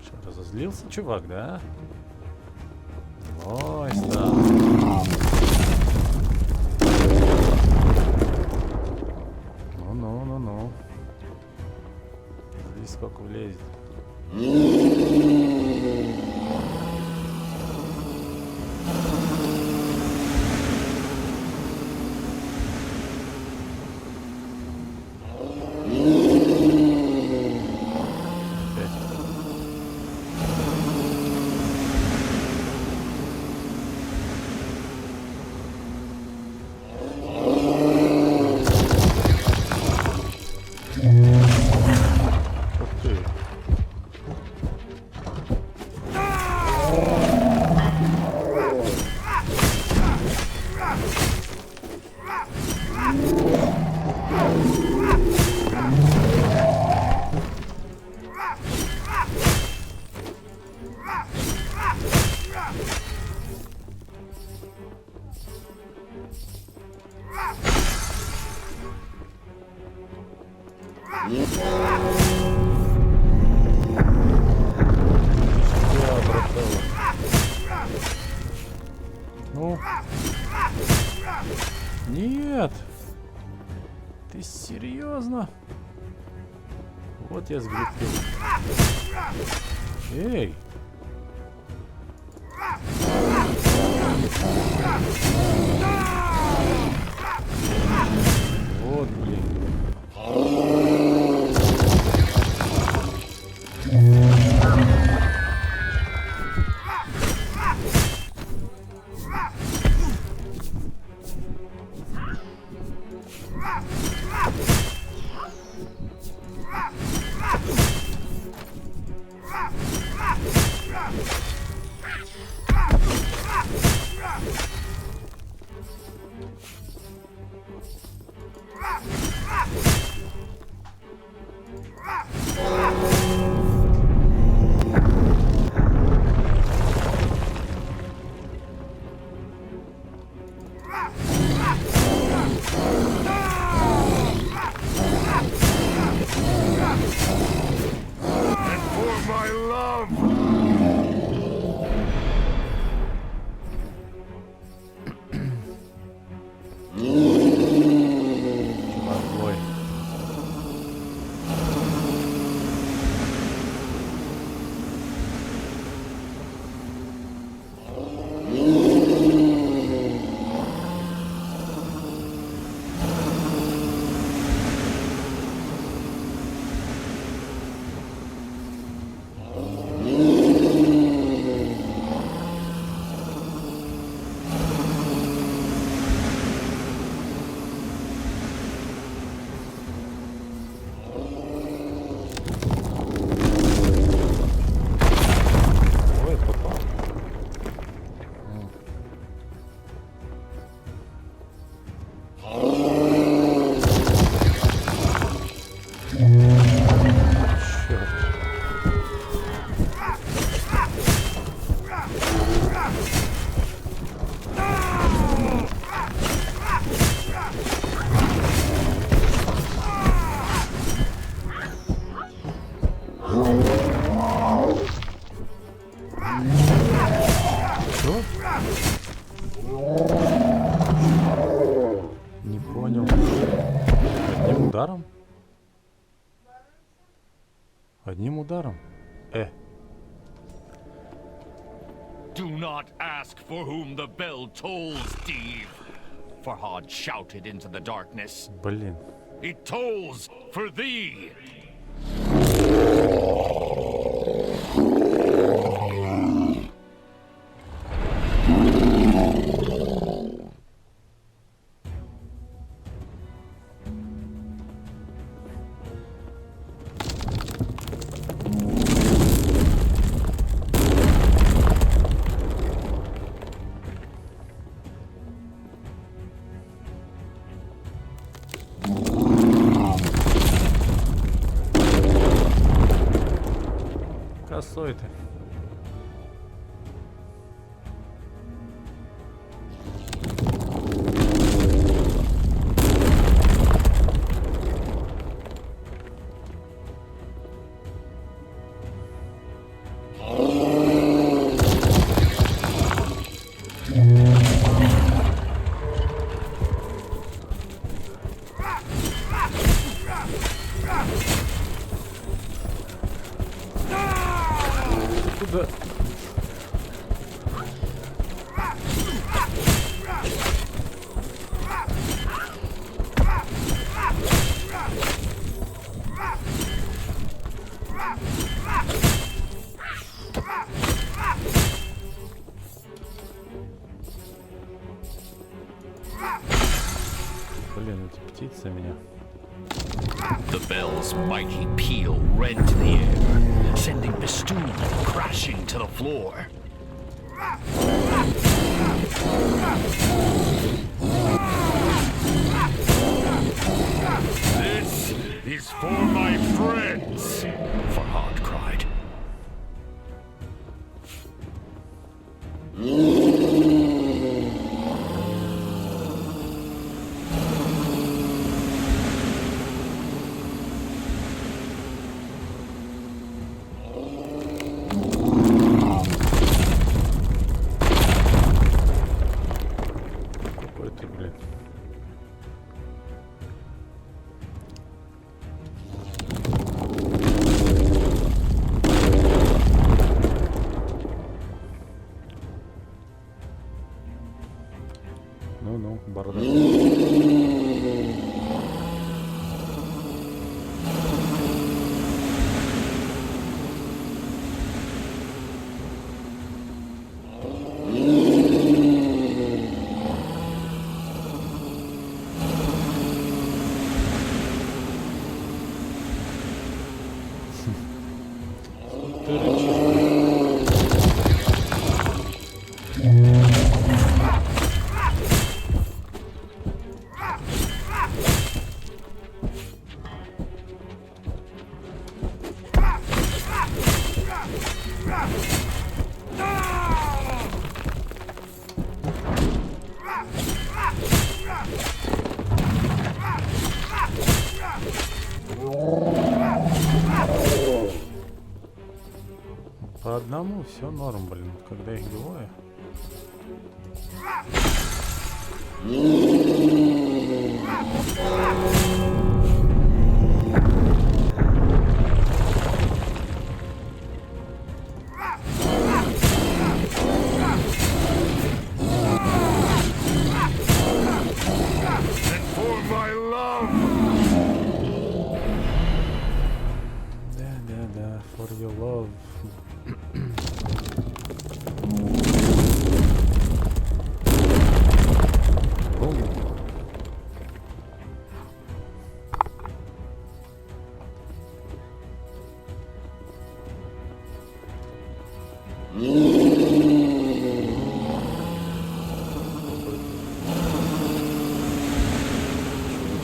Что, разозлился чувак, да? Ой, да. Ну. Здесь сколько влезет. Ну. Нет. Ты серьезно? Вот я сгребил. Эй. Вот, блин. Не понял. Одним ударом? Одним ударом? Do not ask for whom the bell tolls, Steve. Farhad shouted into the darkness. Блин. It tolls for thee. красой-то. Куда? Блин, эти птицы меня. The bell's mighty peal rent the air, sending Bistun crashing to the floor. This is for my friends, Farhad cried. Какой ты, блин. Ну-ну, бардак. Ты рычишь. По одному все норм, блин. Когда их двое. And for my love! Да, for your love. Бум.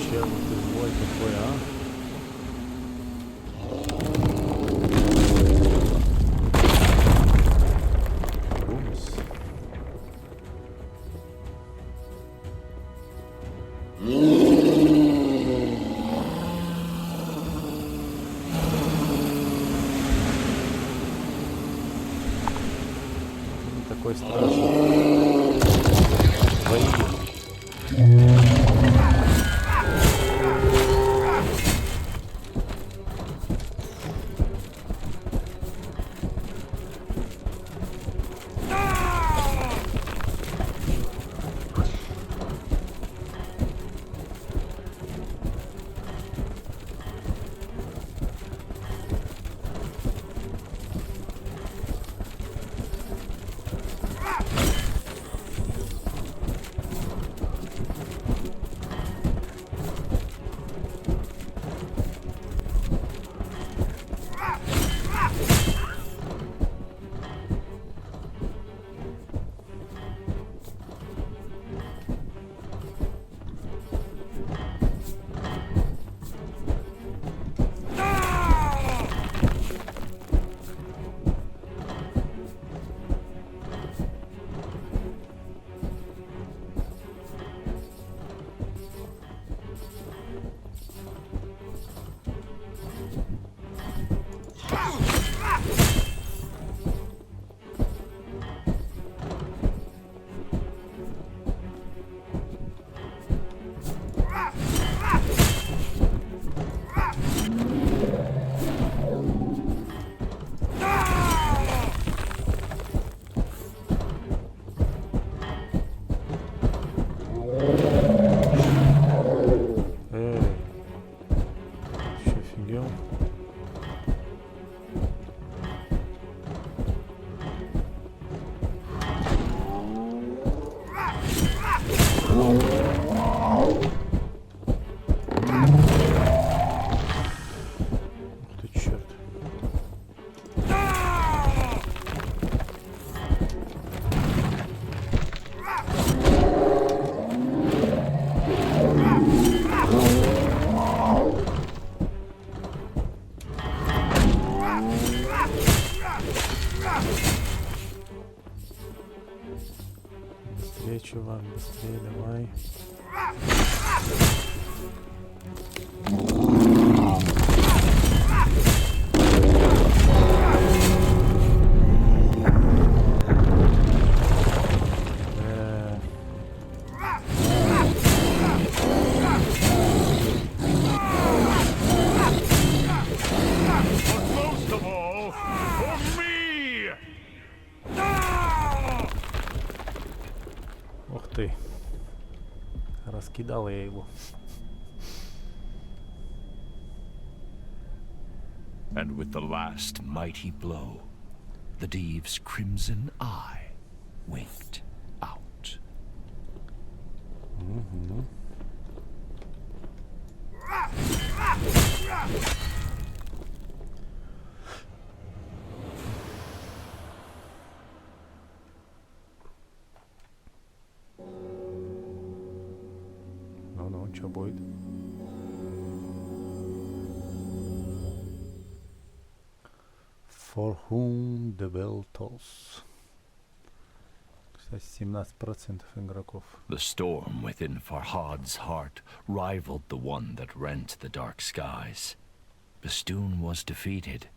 Чел, ты злой какой, а? Бумс. Не такой страшный. Твои. Быстрее давай. Most of all, for me! Ух ты. Раскидал я его. And with the last mighty blow, the Dive's crimson eye winked out. Ну-ну, что будет? For whom the bell tolls. Кстати, 17% игроков. The storm within Farhad's heart rivaled the one that rent the dark skies. Bistun was defeated,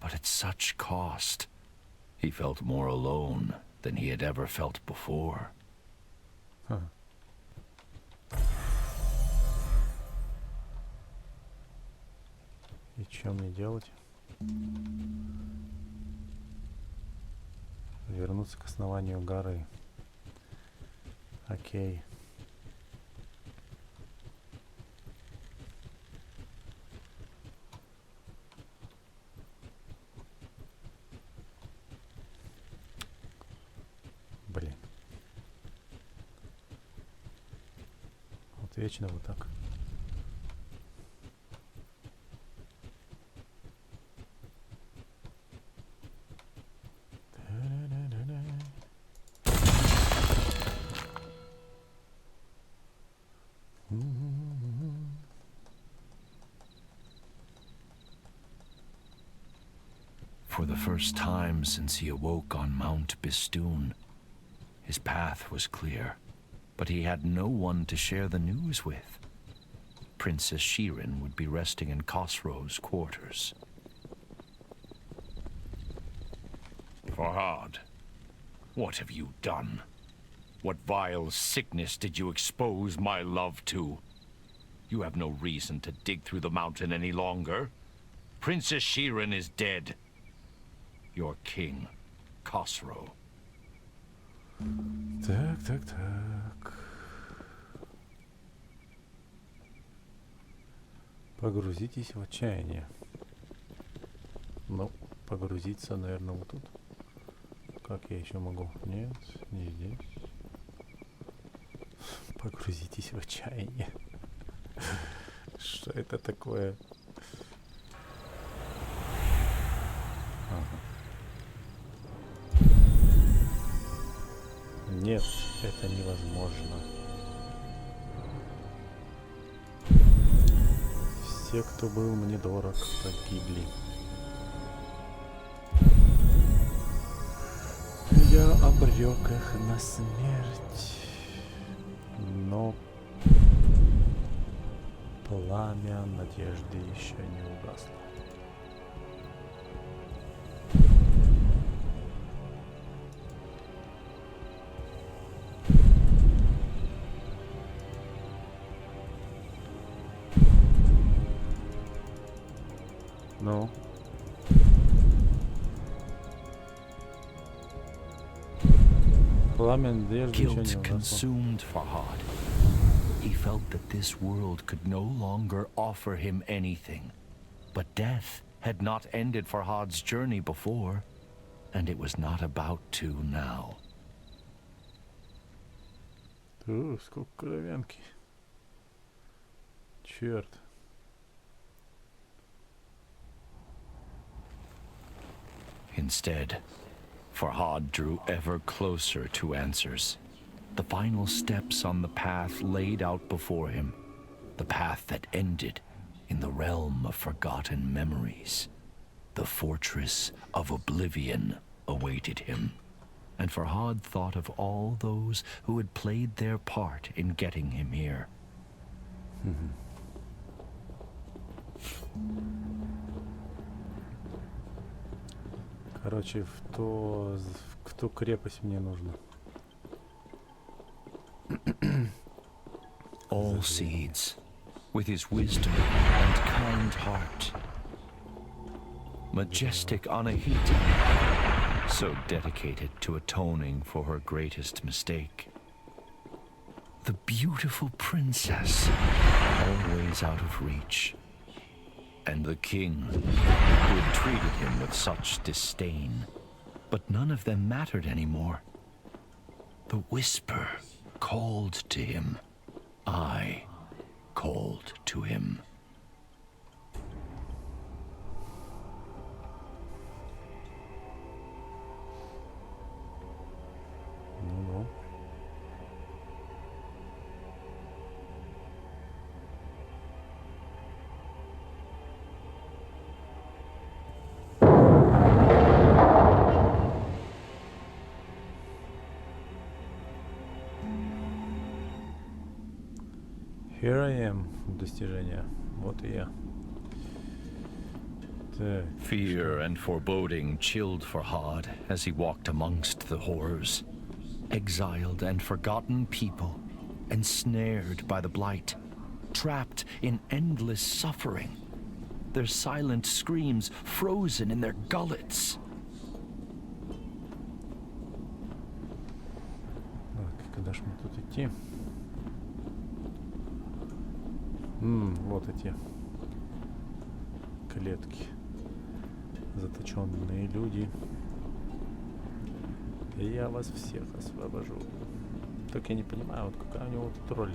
but at such cost. He felt more alone than he had ever felt before. Ха. И что мне делать? Вернуться к основанию горы. Окей. Блин. Вот вечно вот так. For the first time since he awoke on Mount Bistun, his path was clear, but he had no one to share the news with. Princess Shirin would be resting in Khosrov's quarters. Farhad, what have you done? What vile sickness did you expose my love to? You have no reason to dig through the mountain any longer. Princess Shirin is dead. Your king, Khosrov. Так. Погрузитесь в отчаяние. Ну, погрузиться, наверное, вот тут. Как я еще могу? Нет, не здесь. Погрузитесь в отчаяние. Что это такое? Ага. Нет, это невозможно. Все, кто был мне дорог, погибли. Я обрек их на смерть, но пламя надежды еще не угасло. Ну? Пламя надежды еще не Guilt угасло. consumed Farhad. He felt that this world could no longer offer him anything. But death had not ended Farhad's journey before, and it was not about to now. Сколько кровянки. Черт. Instead, Farhad drew ever closer to answers. The final steps on the path laid out before him. The path that ended in the realm of forgotten memories. The fortress of oblivion awaited him. and Farhad thought of all those who had played their part in getting him here. Короче, в ту крепость мне нужно. All seeds, with his wisdom and kind heart. Majestic Anahita, so dedicated to atoning for her greatest mistake. The beautiful princess, always out of reach. And the king, who had treated him with such disdain. But none of them mattered anymore. The whisper called to him. I called to him. Ну-ну. Here I am. Достижение. Вот и я. Так. Fear and foreboding chilled Farhad as he walked amongst the horrors. Exiled and forgotten people, ensnared by the blight, trapped in endless suffering, their silent screams frozen in their gullets. Так, куда ж мне тут идти? Вот эти клетки. Заточенные люди. И я вас всех освобожу. Только я не понимаю, вот какая у него тут роль.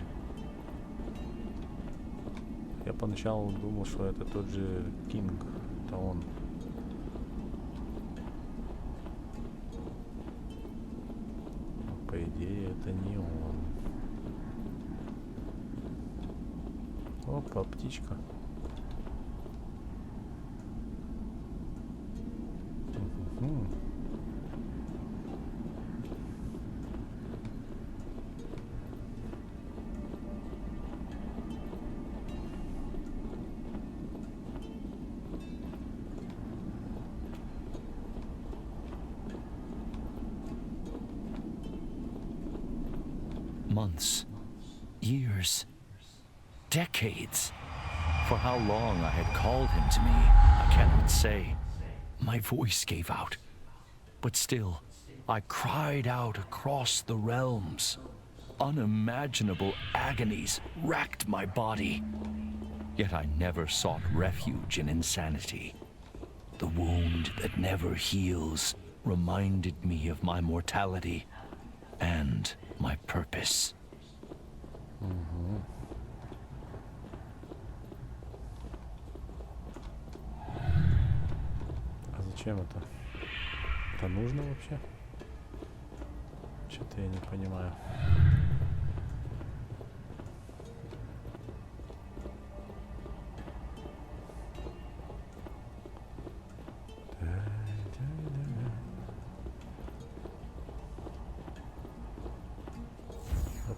Я поначалу думал, что это тот же Кинг. Это он. Но, по идее, это не он. Опа, птичка. Months, years, decades. For how long I had called him to me, I cannot say. My voice gave out. But still, I cried out across the realms. Unimaginable agonies racked my body. Yet I never sought refuge in insanity. The wound that never heals reminded me of my mortality and my purpose. А зачем это? Это нужно вообще? Что-то я не понимаю.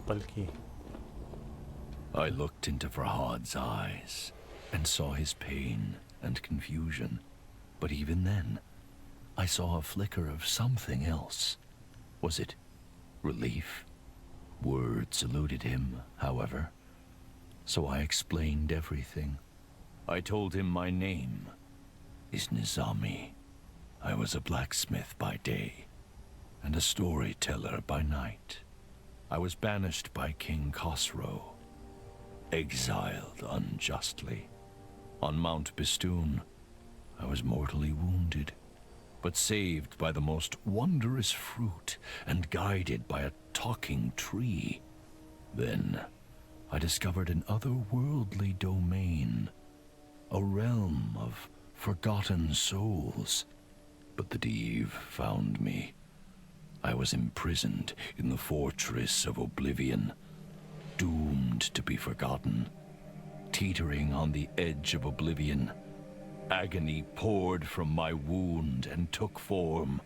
Пальки. I looked into Farhad's eyes and saw his pain and confusion. But even then, I saw a flicker of something else. Was it relief? Words eluded him, however. So I explained everything. I told him my name is Nizami. I was a blacksmith by day and a storyteller by night. I was banished by King Hosrov, exiled unjustly. On Mount Bistun, I was mortally wounded, but saved by the most wondrous fruit and guided by a talking tree. Then I discovered an otherworldly domain, a realm of forgotten souls. But the Div found me. I was imprisoned in the fortress of oblivion, doomed to be forgotten, teetering on the edge of oblivion. Agony poured from my wound and took form.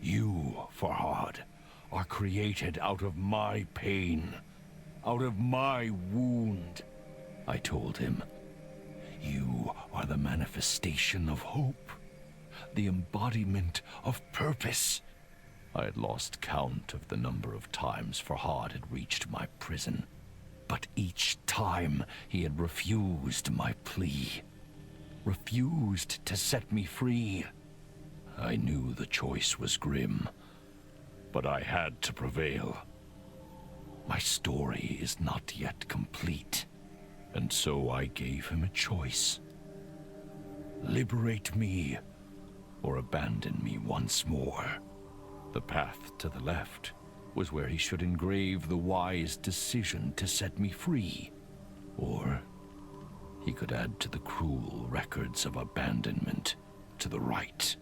You, Farhad, are created out of my pain, out of my wound. I told him. You are the manifestation of hope, the embodiment of purpose. I had lost count of the number of times Farhad had reached my prison, but each time he had refused my plea, refused to set me free. I knew the choice was grim, but I had to prevail. My story is not yet complete, and so I gave him a choice. Liberate me, or abandon me once more. The path to the left was where he should engrave the wise decision to set me free, or he could add to the cruel records of abandonment to the right.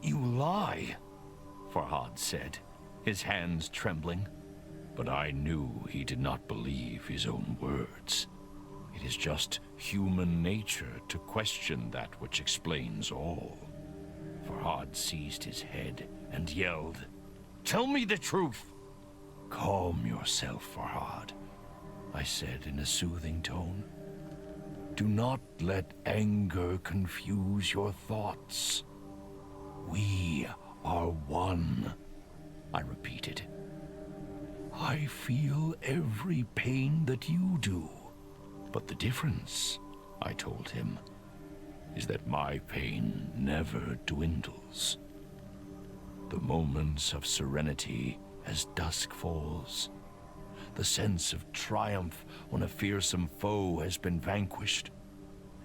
You lie, Farhad said, his hands trembling. But I knew he did not believe his own words. It is just human nature to question that which explains all. Farhad seized his head and yelled, "Tell me the truth!" "Calm yourself, Farhad," I said in a soothing tone. "Do not let anger confuse your thoughts. We are one," I repeated. "I feel every pain that you do. But the difference," I told him, "is that my pain never dwindles. The moments of serenity as dusk falls, the sense of triumph when a fearsome foe has been vanquished.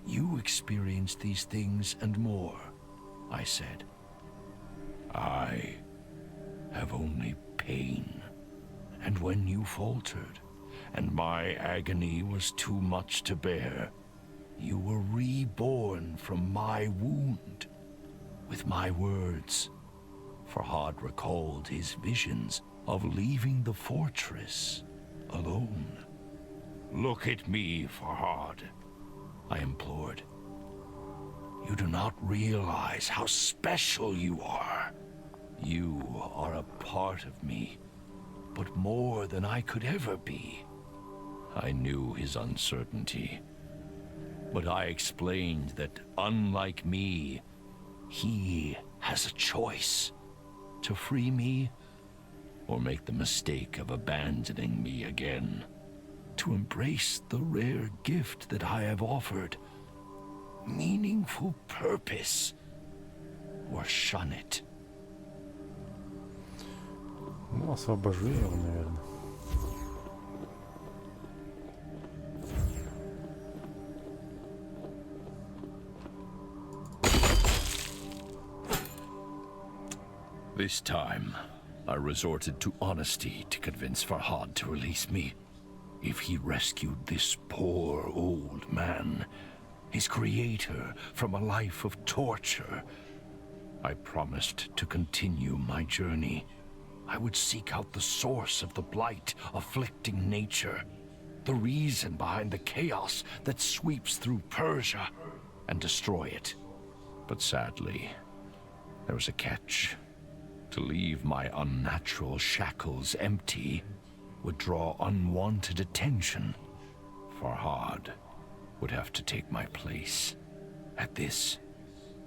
You experience these things and more," I said. "I have only pain. And when you faltered, and my agony was too much to bear, you were reborn from my wound. With my words." Farhad recalled his visions of leaving the fortress alone. "Look at me, Farhad," I implored. "You do not realize how special you are. You are a part of me, but more than I could ever be." I knew his uncertainty, but I explained that, unlike me, he has a choice: to free me or make the mistake of abandoning me again, to embrace the rare gift that I have offered, meaningful purpose, or shun it. Ну, освобожу я его, наверное. This time, I resorted to honesty to convince Farhad to release me. If he rescued this poor old man, his creator, from a life of torture, I promised to continue my journey. I would seek out the source of the blight afflicting nature, the reason behind the chaos that sweeps through Persia, and destroy it. But sadly, there was a catch. To leave my unnatural shackles empty would draw unwanted attention. Farhad would have to take my place. At this,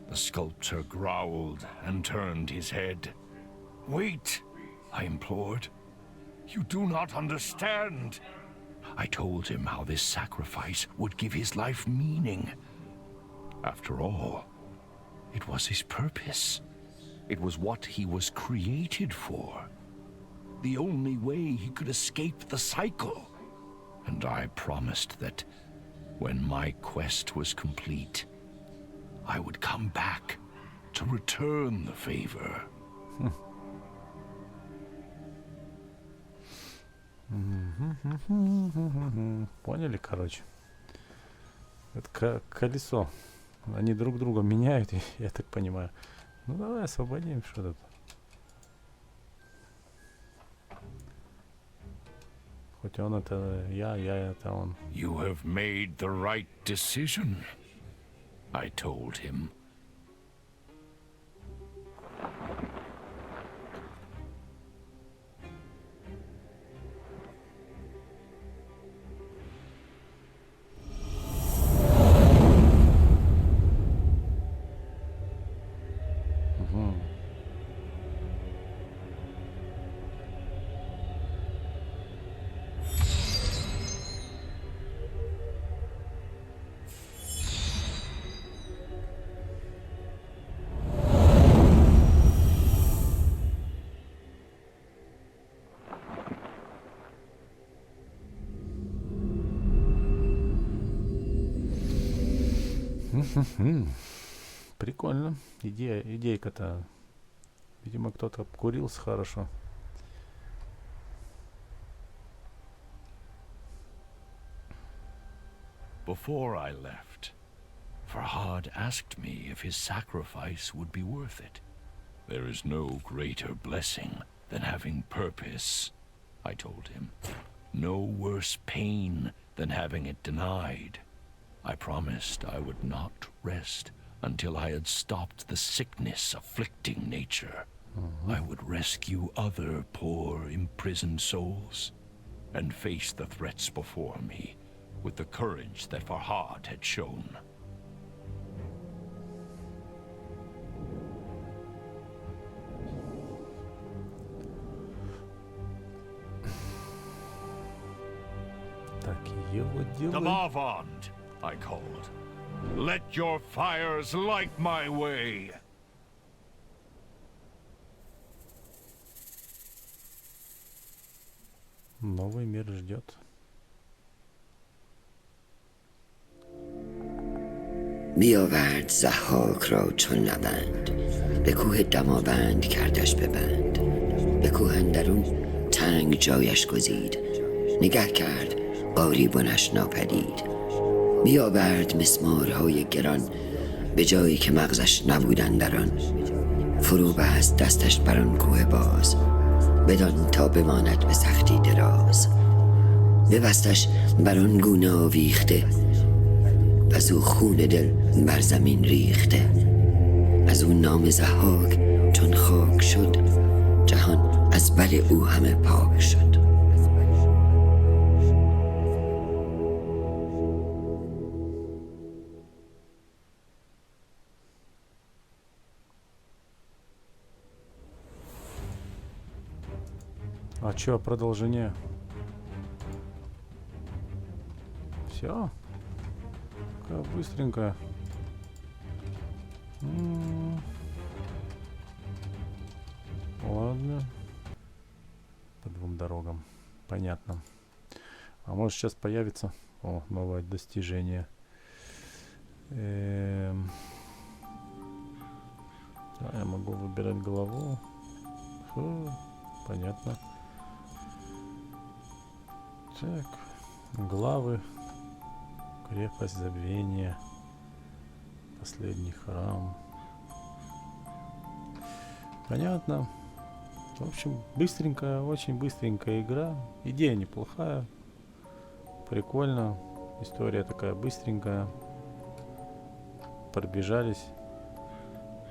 the sculptor growled and turned his head. "Wait," I implored. "You do not understand." I told him how this sacrifice would give his life meaning. After all, it was his purpose. It was what he was created for. The only way he could escape the cycle. And I promised that when my quest was complete, I would come back to return the favor. Поняли, короче. Это колесо. Они друг друга меняют, я так понимаю. Ну давай освободим, что тут. Хоть он это я это он. You have made the right decision. I told him. Прикольно. Идейка-то. Видимо, кто-то обкурился хорошо. Before I left, Farhad asked me if his sacrifice would be worth it. There is no greater blessing than having purpose, I told him. No worse pain than having it denied. I promised I would not rest until I had stopped the sickness afflicting nature. I would rescue other poor, imprisoned souls and face the threats before me with the courage that Farhad had shown. Такие вот дела. Damavand, I called. Let your fires light my way. Новый мир ждет. بیاورد ضحاک را چون نبند، به کوه دماوند کردش ببند. به کوه اندرون تنگ جایش گزید، نگه کرد قاریبانش ناپدید. بیاورد مسمارهای گران، به جایی که مغزش نبودن در آن. فرو بست دستش بر آن کوه باز، بدان تا بماند به سختی دراز. ببستش بر آن گونه آویخته، از او خون دل بر زمین ریخته. از او نام ضحاک چون خاک شد، جهان از بل او همه پاک شد. А чё, продолжение? Все? Как быстренько. Ладно. По двум дорогам. Понятно. А может сейчас появится... О, новое достижение. Да, я могу выбирать голову. Фу, понятно. Так, главы, крепость забвения, последний храм. Понятно. В общем, быстренькая, очень быстренькая игра. Идея неплохая. Прикольно. История такая быстренькая. Пробежались.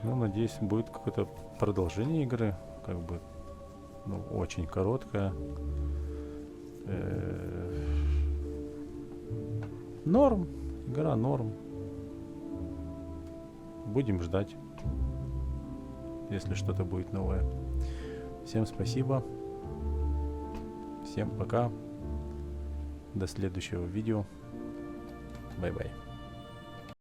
Ну, надеюсь, будет какое-то продолжение игры. Как бы, ну, очень короткое. Норм. Игра норм. Будем ждать, если что-то будет новое. Всем спасибо. Всем пока. До следующего видео. Бай-бай.